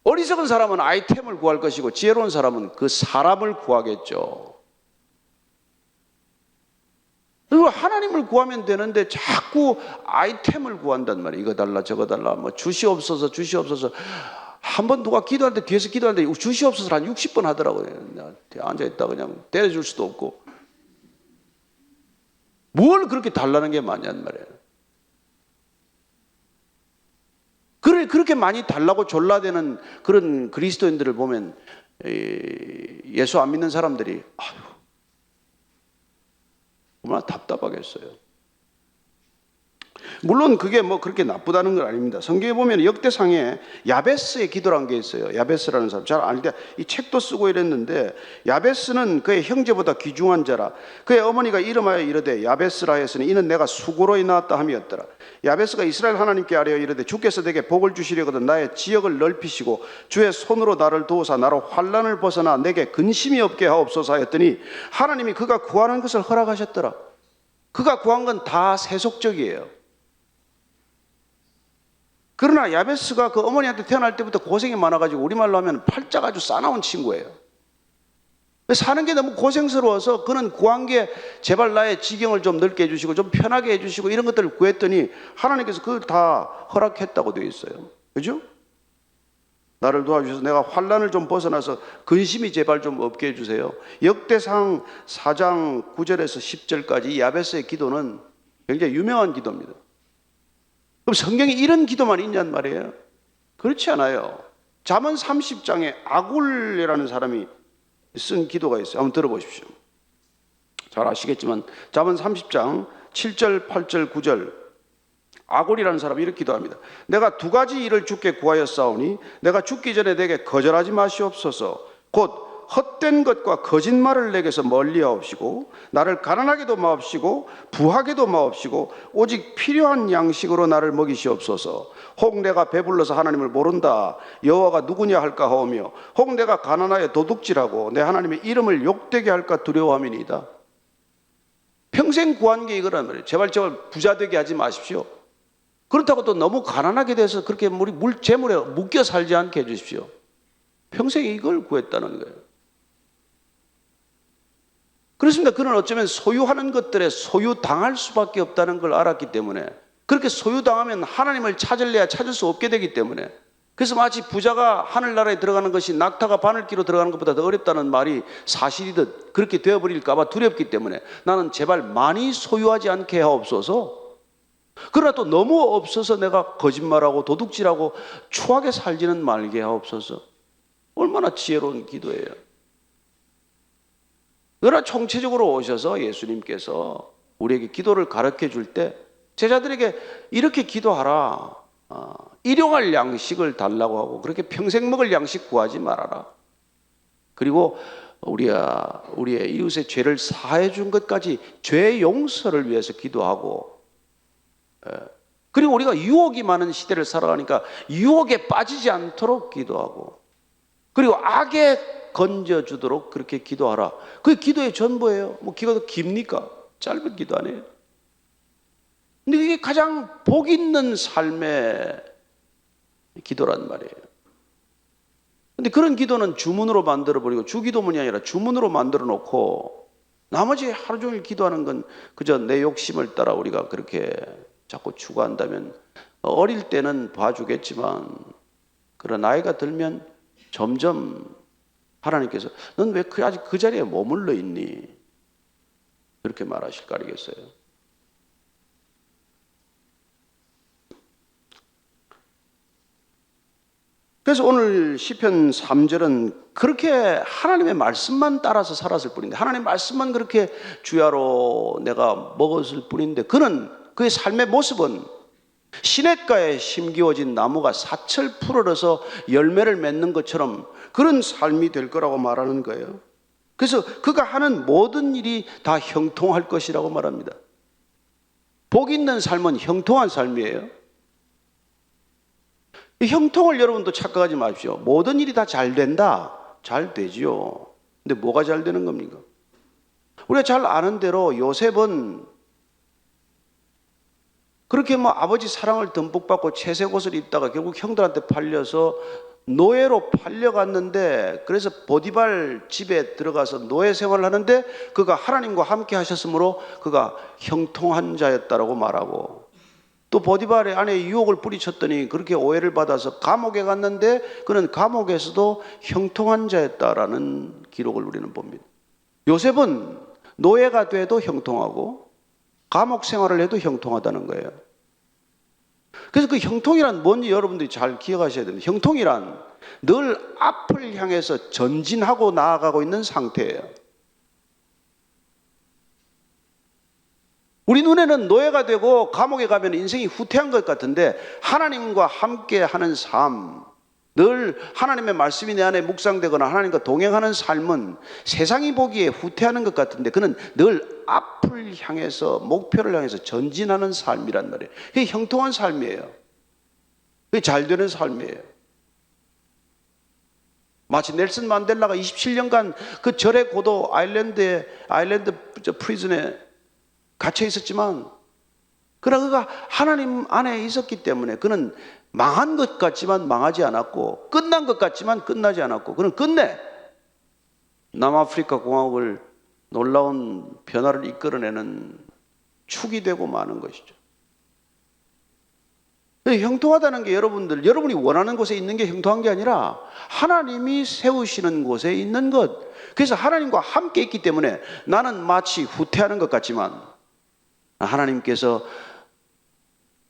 어리석은 사람은 아이템을 구할 것이고 지혜로운 사람은 그 사람을 구하겠죠. 그리고 하나님을 구하면 되는데 자꾸 아이템을 구한단 말이에요. 이거 달라 저거 달라 뭐 주시옵소서 주시옵소서. 한번 누가 기도할 때 뒤에서 기도하는데 주시옵소서 한 60번 하더라고요. 앉아있다 그냥 때려줄 수도 없고. 뭘 그렇게 달라는 게 많냔 말이에요. 그렇게 많이 달라고 졸라대는 그런 그리스도인들을 보면 예수 안 믿는 사람들이 아유 얼마나 답답하겠어요. 물론 그게 뭐 그렇게 나쁘다는 건 아닙니다. 성경에 보면 역대상에 야베스의 기도라는 게 있어요. 야베스라는 사람 잘 아는데 이 책도 쓰고 이랬는데, 야베스는 그의 형제보다 귀중한 자라. 그의 어머니가 이름하여 이르되 야베스라 하였으니 이는 내가 수고로 낳았다 함이었더라. 야베스가 이스라엘 하나님께 아뢰어 이르되 주께서 내게 복을 주시려거든 나의 지역을 넓히시고 주의 손으로 나를 도우사 나로 환난을 벗어나 내게 근심이 없게 하옵소서 하였더니 하나님이 그가 구하는 것을 허락하셨더라. 그가 구한 건 다 세속적이에요. 그러나 야베스가 그 어머니한테 태어날 때부터 고생이 많아가지고 우리말로 하면 팔자가 아주 싸나운 친구예요. 사는 게 너무 고생스러워서 그는 구한 게 제발 나의 지경을 좀 넓게 해주시고 좀 편하게 해주시고 이런 것들을 구했더니 하나님께서 그걸 다 허락했다고 되어 있어요. 그죠? 나를 도와주셔서 내가 환난을 좀 벗어나서 근심이 제발 좀 없게 해주세요. 역대상 4장 9절에서 10절까지 이 야베스의 기도는 굉장히 유명한 기도입니다. 그럼 성경에 이런 기도만 있냔 말이에요? 그렇지 않아요. 잠언 30장에 아굴이라는 사람이 쓴 기도가 있어요. 한번 들어보십시오. 잘 아시겠지만 잠언 30장 7절, 8절, 9절 아굴이라는 사람이 이렇게 기도합니다. 내가 두 가지 일을 주께 구하였사오니 내가 죽기 전에 내게 거절하지 마시옵소서. 곧 헛된 것과 거짓말을 내게서 멀리하옵시고 나를 가난하게도 마옵시고 부하게도 마옵시고 오직 필요한 양식으로 나를 먹이시옵소서. 혹 내가 배불러서 하나님을 모른다 여호와가 누구냐 할까 하오며 혹 내가 가난하여 도둑질하고 내 하나님의 이름을 욕되게 할까 두려워함이니이다. 평생 구한 게 이거란 말이에요. 제발 부자 되게 하지 마십시오. 그렇다고 또 너무 가난하게 돼서 그렇게 재물에 묶여 살지 않게 해주십시오. 평생 이걸 구했다는 거예요. 그렇습니다. 그는 어쩌면 소유하는 것들에 소유당할 수밖에 없다는 걸 알았기 때문에, 그렇게 소유당하면 하나님을 찾을래야 찾을 수 없게 되기 때문에, 그래서 마치 부자가 하늘나라에 들어가는 것이 낙타가 바늘기로 들어가는 것보다 더 어렵다는 말이 사실이듯 그렇게 되어버릴까 봐 두렵기 때문에 나는 제발 많이 소유하지 않게 하옵소서. 그러나 또 너무 없어서 내가 거짓말하고 도둑질하고 추하게 살지는 말게 하옵소서. 얼마나 지혜로운 기도예요. 그러나 총체적으로 오셔서 예수님께서 우리에게 기도를 가르쳐 줄 때 제자들에게 이렇게 기도하라. 일용할 양식을 달라고 하고 그렇게 평생 먹을 양식 구하지 말아라. 그리고 우리의 이웃의 죄를 사해 준 것까지 죄 용서를 위해서 기도하고, 그리고 우리가 유혹이 많은 시대를 살아가니까 유혹에 빠지지 않도록 기도하고, 그리고 악에 건져주도록 그렇게 기도하라. 그게 기도의 전부예요. 뭐 기도가 깁니까? 짧은 기도 아니에요. 근데 이게 가장 복 있는 삶의 기도란 말이에요. 근데 그런 기도는 주문으로 만들어버리고 주기도문이 아니라 주문으로 만들어 놓고 나머지 하루 종일 기도하는 건 그저 내 욕심을 따라 우리가 그렇게 자꾸 추구한다면 어릴 때는 봐주겠지만 그런 나이가 들면 점점 하나님께서 넌 왜 아직 그 자리에 머물러 있니? 그렇게 말하실 거 아니겠어요? 그래서 오늘 시편 3절은 그렇게 하나님의 말씀만 따라서 살았을 뿐인데, 하나님의 말씀만 그렇게 주야로 내가 먹었을 뿐인데, 그는 그의 삶의 모습은 시냇가에 심기워진 나무가 사철 푸르러서 열매를 맺는 것처럼 그런 삶이 될 거라고 말하는 거예요. 그래서 그가 하는 모든 일이 다 형통할 것이라고 말합니다. 복 있는 삶은 형통한 삶이에요. 이 형통을 여러분도 착각하지 마십시오. 모든 일이 다 잘 된다. 잘 되지요. 근데 뭐가 잘 되는 겁니까? 우리가 잘 아는 대로 요셉은 그렇게 뭐 아버지 사랑을 듬뿍 받고 채색 옷을 입다가 결국 형들한테 팔려서 노예로 팔려갔는데, 그래서 보디발 집에 들어가서 노예 생활을 하는데 그가 하나님과 함께 하셨으므로 그가 형통한 자였다라고 말하고, 또 보디발의 아내의 유혹을 뿌리쳤더니 그렇게 오해를 받아서 감옥에 갔는데 그는 감옥에서도 형통한 자였다라는 기록을 우리는 봅니다. 요셉은 노예가 돼도 형통하고 감옥 생활을 해도 형통하다는 거예요. 그래서 그 형통이란 뭔지 여러분들이 잘 기억하셔야 됩니다. 형통이란 늘 앞을 향해서 전진하고 나아가고 있는 상태예요. 우리 눈에는 노예가 되고 감옥에 가면 인생이 후퇴한 것 같은데, 하나님과 함께 하는 삶, 늘 하나님의 말씀이 내 안에 묵상되거나 하나님과 동행하는 삶은 세상이 보기에 후퇴하는 것 같은데 그는 늘 앞을 향해서, 목표를 향해서 전진하는 삶이란 말이에요. 그게 형통한 삶이에요. 그게 잘 되는 삶이에요. 마치 넬슨 만델라가 27년간 그 절의 고도 아일랜드 프리즌에 갇혀 있었지만, 그러나 그가 하나님 안에 있었기 때문에 그는 망한 것 같지만 망하지 않았고, 끝난 것 같지만 끝나지 않았고, 그는 끝내 남아프리카 공화국을 놀라운 변화를 이끌어내는 축이 되고 마는 것이죠. 형통하다는 게 여러분이 원하는 곳에 있는 게 형통한 게 아니라 하나님이 세우시는 곳에 있는 것. 그래서 하나님과 함께 있기 때문에 나는 마치 후퇴하는 것 같지만 하나님께서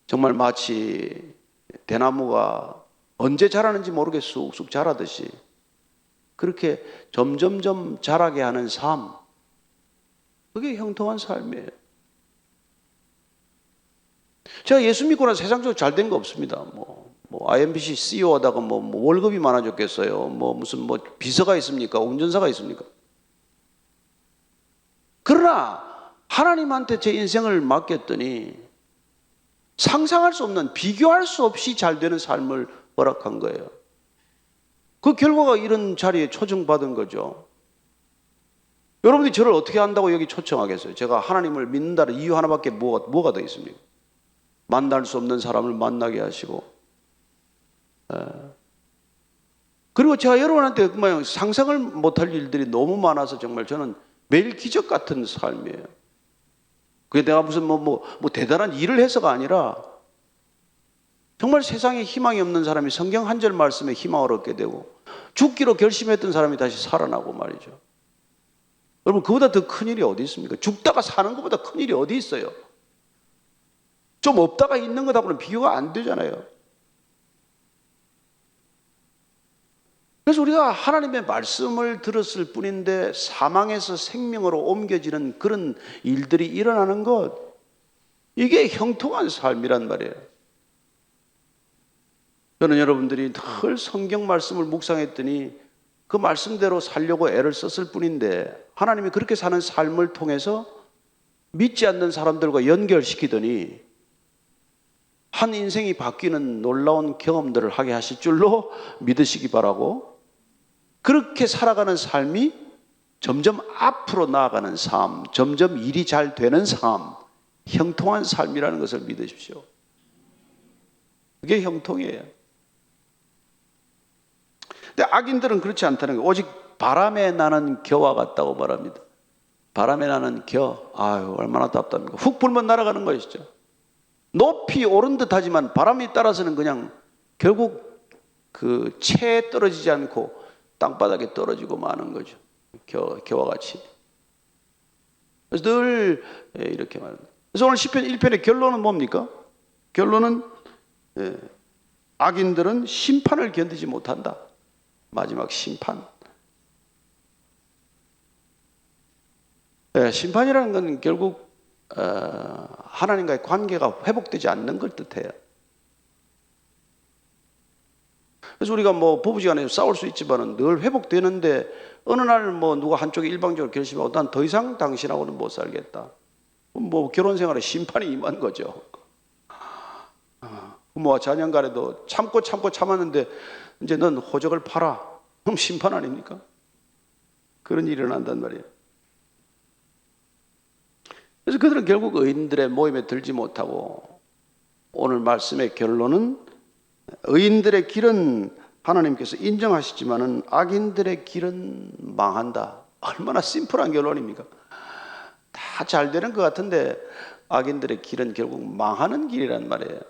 정말 마치 대나무가 언제 자라는지 모르게 쑥쑥 자라듯이 그렇게 점점점 자라게 하는 삶, 그게 형통한 삶이에요. 제가 예수 믿고 나서 세상적으로 잘 된 거 없습니다. IMBC CEO 하다가 월급이 많아졌겠어요. 무슨 비서가 있습니까? 운전사가 있습니까? 그러나 하나님한테 제 인생을 맡겼더니 상상할 수 없는, 비교할 수 없이 잘 되는 삶을 허락한 거예요. 그 결과가 이런 자리에 초청받은 거죠. 여러분들이 저를 어떻게 한다고 여기 초청하겠어요? 제가 하나님을 믿는다는 이유 하나밖에 뭐가 더 있습니까? 만날 수 없는 사람을 만나게 하시고, 그리고 제가 여러분한테 상상을 못할 일들이 너무 많아서 정말 저는 매일 기적 같은 삶이에요. 그게 내가 무슨 대단한 일을 해서가 아니라 정말 세상에 희망이 없는 사람이 성경 한 절 말씀에 희망을 얻게 되고, 죽기로 결심했던 사람이 다시 살아나고 말이죠. 여러분, 그보다 더 큰 일이 어디 있습니까? 죽다가 사는 것보다 큰 일이 어디 있어요? 좀 없다가 있는 것하고는 비교가 안 되잖아요. 그래서 우리가 하나님의 말씀을 들었을 뿐인데 사망에서 생명으로 옮겨지는 그런 일들이 일어나는 것, 이게 형통한 삶이란 말이에요. 저는 여러분들이 늘 성경 말씀을 묵상했더니 그 말씀대로 살려고 애를 썼을 뿐인데 하나님이 그렇게 사는 삶을 통해서 믿지 않는 사람들과 연결시키더니 한 인생이 바뀌는 놀라운 경험들을 하게 하실 줄로 믿으시기 바라고, 그렇게 살아가는 삶이 점점 앞으로 나아가는 삶, 점점 일이 잘 되는 삶, 형통한 삶이라는 것을 믿으십시오. 그게 형통이에요. 근데 악인들은 그렇지 않다는 거예요. 오직 바람에 나는 겨와 같다고 말합니다. 바람에 나는 겨, 아유 얼마나 답답합니까? 훅 불면 날아가는 것이죠. 높이 오른 듯 하지만 바람이 따라서는 그냥 결국 그 채에 떨어지지 않고 땅바닥에 떨어지고 마는 거죠. 겨와 같이. 그래서 늘 이렇게 말합니다. 그래서 오늘 시편 1편의 결론은 뭡니까? 결론은 악인들은 심판을 견디지 못한다. 마지막 심판. 심판이라는 건 결국 하나님과의 관계가 회복되지 않는 걸 뜻해요. 그래서 우리가 뭐 부부지간에 싸울 수 있지만은 늘 회복되는데 어느 날 뭐 누가 한쪽이 일방적으로 결심하고 난 더 이상 당신하고는 못 살겠다. 뭐 결혼 생활에 심판이 임한 거죠. 부모와 자녀 간에도 참고 참았는데 이제 넌 호적을 팔아. 그럼 심판 아닙니까? 그런 일이 일어난단 말이에요. 그래서 그들은 결국 의인들의 모임에 들지 못하고 오늘 말씀의 결론은 의인들의 길은 하나님께서 인정하시지만은 악인들의 길은 망한다. 얼마나 심플한 결론입니까? 다 잘 되는 것 같은데 악인들의 길은 결국 망하는 길이란 말이에요.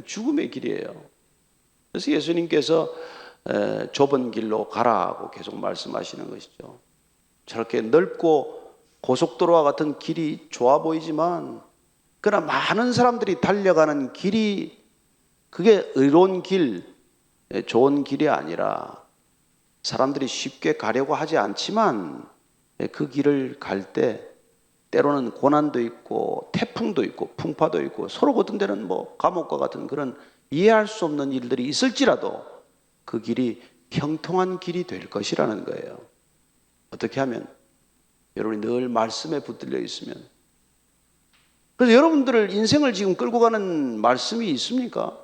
죽음의 길이에요. 그래서 예수님께서 좁은 길로 가라고 계속 말씀하시는 것이죠. 저렇게 넓고 고속도로와 같은 길이 좋아 보이지만 그러나 많은 사람들이 달려가는 길이 그게 의로운 길, 좋은 길이 아니라 사람들이 쉽게 가려고 하지 않지만 그 길을 갈 때 때로는 고난도 있고 태풍도 있고 풍파도 있고 서로 어떤 데는 뭐 감옥과 같은 그런 이해할 수 없는 일들이 있을지라도 그 길이 형통한 길이 될 것이라는 거예요. 어떻게 하면? 여러분이 늘 말씀에 붙들려 있으면. 그래서 여러분들을 인생을 지금 끌고 가는 말씀이 있습니까?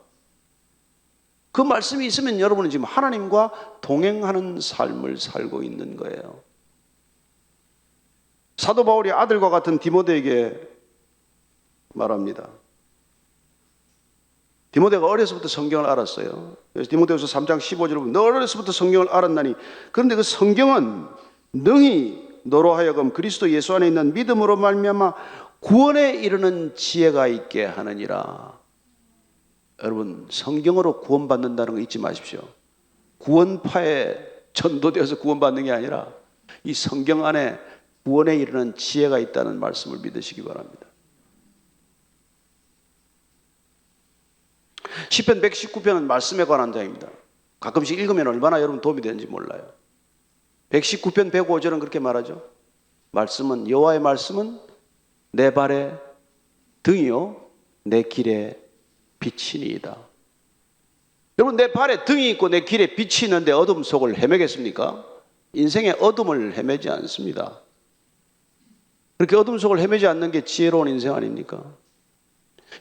그 말씀이 있으면 여러분은 지금 하나님과 동행하는 삶을 살고 있는 거예요. 사도 바울이 아들과 같은 디모데에게 말합니다. 디모데가 어려서부터 성경을 알았어요. 그래서 디모데후서 3장 15절에 보면 너 어려서부터 성경을 알았나니 그런데 그 성경은 능히 너로 하여금 그리스도 예수 안에 있는 믿음으로 말미암아 구원에 이르는 지혜가 있게 하느니라. 여러분 성경으로 구원받는다는 거 잊지 마십시오. 구원파에 전도되어서 구원받는 게 아니라 이 성경 안에 구원에 이르는 지혜가 있다는 말씀을 믿으시기 바랍니다. 시편 119편은 말씀에 관한 장입니다. 가끔씩 읽으면 얼마나 여러분 도움이 되는지 몰라요. 119편 105절은 그렇게 말하죠. 말씀은 여호와의 말씀은 내 발의 등이요 내 길의 빛이니이다. 여러분 내 발에 등이 있고 내 길에 빛이 있는데 어둠 속을 헤매겠습니까? 인생의 어둠을 헤매지 않습니다. 그렇게 어둠 속을 헤매지 않는 게 지혜로운 인생 아닙니까?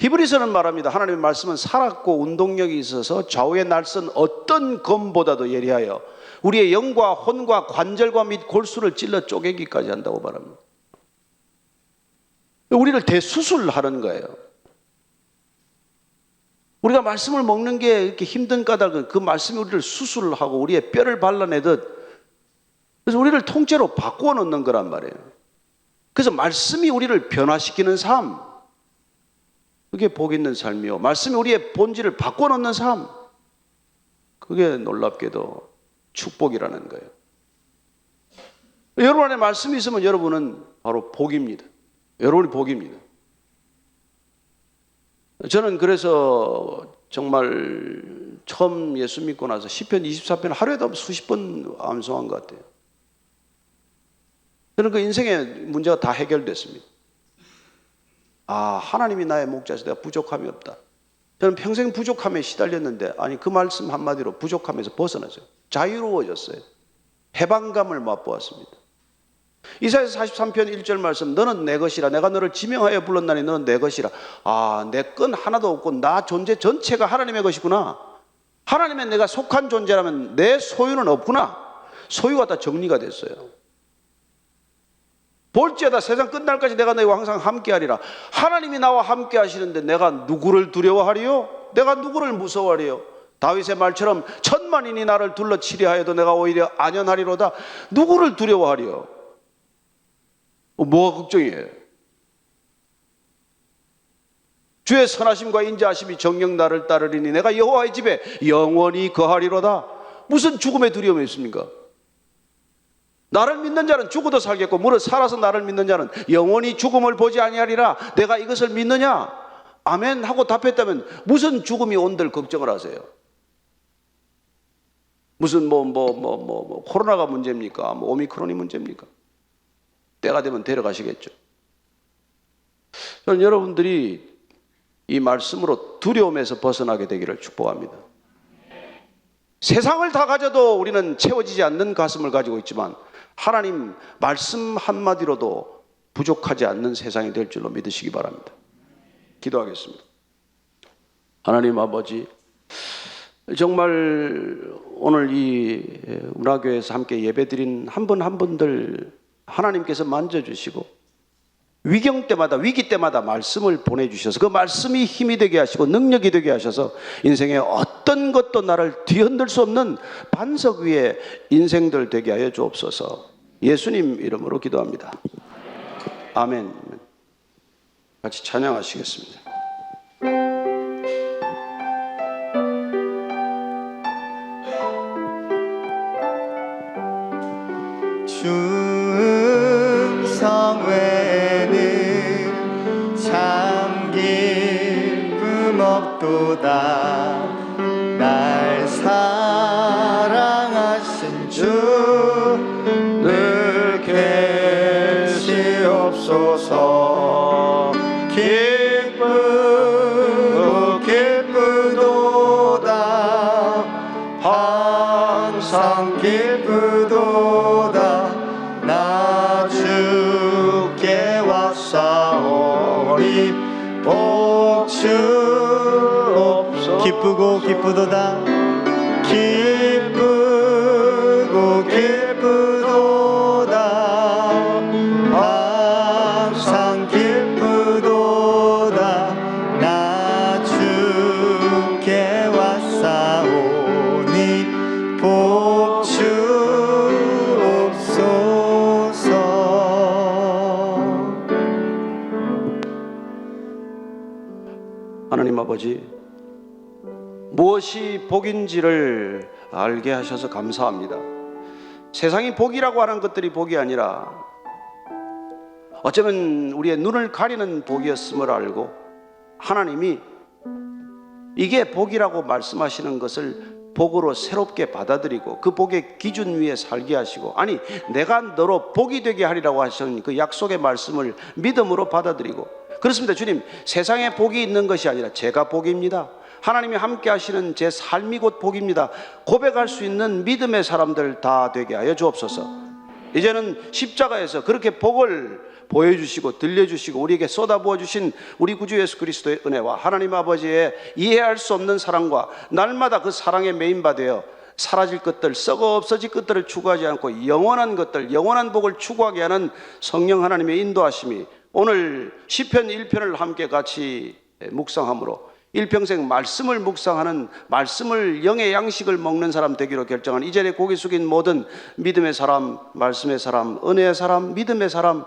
히브리서는 말합니다. 하나님의 말씀은 살았고 운동력이 있어서 좌우의 날선 어떤 검보다도 예리하여 우리의 영과 혼과 관절과 및 골수를 찔러 쪼개기까지 한다고 말합니다. 우리를 대수술하는 거예요. 우리가 말씀을 먹는 게 이렇게 힘든 까닭은 그 말씀이 우리를 수술하고 우리의 뼈를 발라내듯 그래서 우리를 통째로 바꾸어 놓는 거란 말이에요. 그래서 말씀이 우리를 변화시키는 삶, 그게 복 있는 삶이요. 말씀이 우리의 본질을 바꾸어 놓는 삶, 그게 놀랍게도 축복이라는 거예요. 여러분 안에 말씀이 있으면 여러분은 바로 복입니다. 여러분이 복입니다. 저는 그래서 정말 처음 예수 믿고 나서 시편 24편 하루에도 수십 번 암송한 것 같아요. 저는 그 인생의 문제가 다 해결됐습니다. 아, 하나님이 나의 목자여서 내가 부족함이 없다. 저는 평생 부족함에 시달렸는데 아니 그 말씀 한마디로 부족함에서 벗어났어요. 자유로워졌어요. 해방감을 맛보았습니다. 이사야서 43편 1절 말씀 너는 내 것이라 내가 너를 지명하여 불렀나니 너는 내 것이라. 아, 내 건 하나도 없고 나 존재 전체가 하나님의 것이구나. 하나님의 내가 속한 존재라면 내 소유는 없구나. 소유가 다 정리가 됐어요. 볼지어다 세상 끝날까지 내가 너희와 항상 함께하리라. 하나님이 나와 함께 하시는데 내가 누구를 두려워하리요? 내가 누구를 무서워하리요? 다윗의 말처럼 천만인이 나를 둘러치려 하여도 내가 오히려 안연하리로다. 누구를 두려워하리요? 뭐가 걱정이에요? 주의 선하심과 인자하심이 정녕 나를 따르리니 내가 여호와의 집에 영원히 거하리로다. 무슨 죽음의 두려움이 있습니까? 나를 믿는 자는 죽어도 살겠고 무릇 살아서 나를 믿는 자는 영원히 죽음을 보지 아니하리라. 내가 이것을 믿느냐? 아멘 하고 답했다면 무슨 죽음이 온들 걱정을 하세요? 무슨 코로나가 문제입니까? 오미크론이 문제입니까? 때가 되면 데려가시겠죠. 저는 여러분들이 이 말씀으로 두려움에서 벗어나게 되기를 축복합니다. 세상을 다 가져도 우리는 채워지지 않는 가슴을 가지고 있지만 하나님 말씀 한마디로도 부족하지 않는 세상이 될 줄로 믿으시기 바랍니다. 기도하겠습니다. 하나님 아버지, 정말 오늘 이 운하교회에서 함께 예배드린 한 분 한 분들 하나님께서 만져주시고 위기 때마다 말씀을 보내주셔서 그 말씀이 힘이 되게 하시고 능력이 되게 하셔서 인생의 어떤 것도 나를 뒤흔들 수 없는 반석 위에 인생들 되게 하여 주옵소서. 예수님 이름으로 기도합니다. 아멘. 같이 찬양하시겠습니다. 충성 외에는 참 기쁨 없도다. 날 사랑하신 주 늘 계시옵소서. 기쁘도다. 항상 기쁘도다. 나 주께 왔사오니 복 주옵소서. 기쁘고 기쁘도다. 기쁘고 기쁘도다. 항상 기쁘도다. 나 주께 왔사오니 복 주옵소서. 하나님 아버지, 무엇이 복인지를 알게 하셔서 감사합니다. 세상이 복이라고 하는 것들이 복이 아니라 어쩌면 우리의 눈을 가리는 복이었음을 알고 하나님이 이게 복이라고 말씀하시는 것을 복으로 새롭게 받아들이고 그 복의 기준 위에 살게 하시고, 아니 내가 너로 복이 되게 하리라고 하신 그 약속의 말씀을 믿음으로 받아들이고, 그렇습니다. 주님, 세상에 복이 있는 것이 아니라 제가 복입니다. 하나님이 함께 하시는 제 삶이 곧 복입니다. 고백할 수 있는 믿음의 사람들 다 되게 하여 주옵소서. 이제는 십자가에서 그렇게 복을 보여주시고 들려주시고 우리에게 쏟아부어 주신 우리 구주 예수 그리스도의 은혜와 하나님 아버지의 이해할 수 없는 사랑과 날마다 그 사랑에 메인바되어 사라질 것들, 썩어 없어질 것들을 추구하지 않고 영원한 것들, 영원한 복을 추구하게 하는 성령 하나님의 인도하심이 오늘 시편 1편을 함께 같이 묵상함으로 일평생 말씀을 묵상하는, 말씀을 영의 양식을 먹는 사람 되기로 결정한 이 자리에 고개 숙인 모든 믿음의 사람, 말씀의 사람, 은혜의 사람, 믿음의 사람,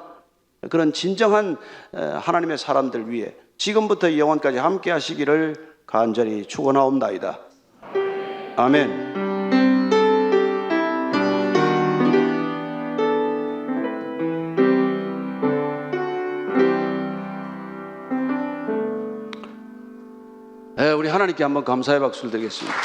그런 진정한 하나님의 사람들 위해 지금부터 영원까지 함께 하시기를 간절히 축원하옵나이다. 아멘. 우리 하나님께 한번 감사의 박수를 드리겠습니다.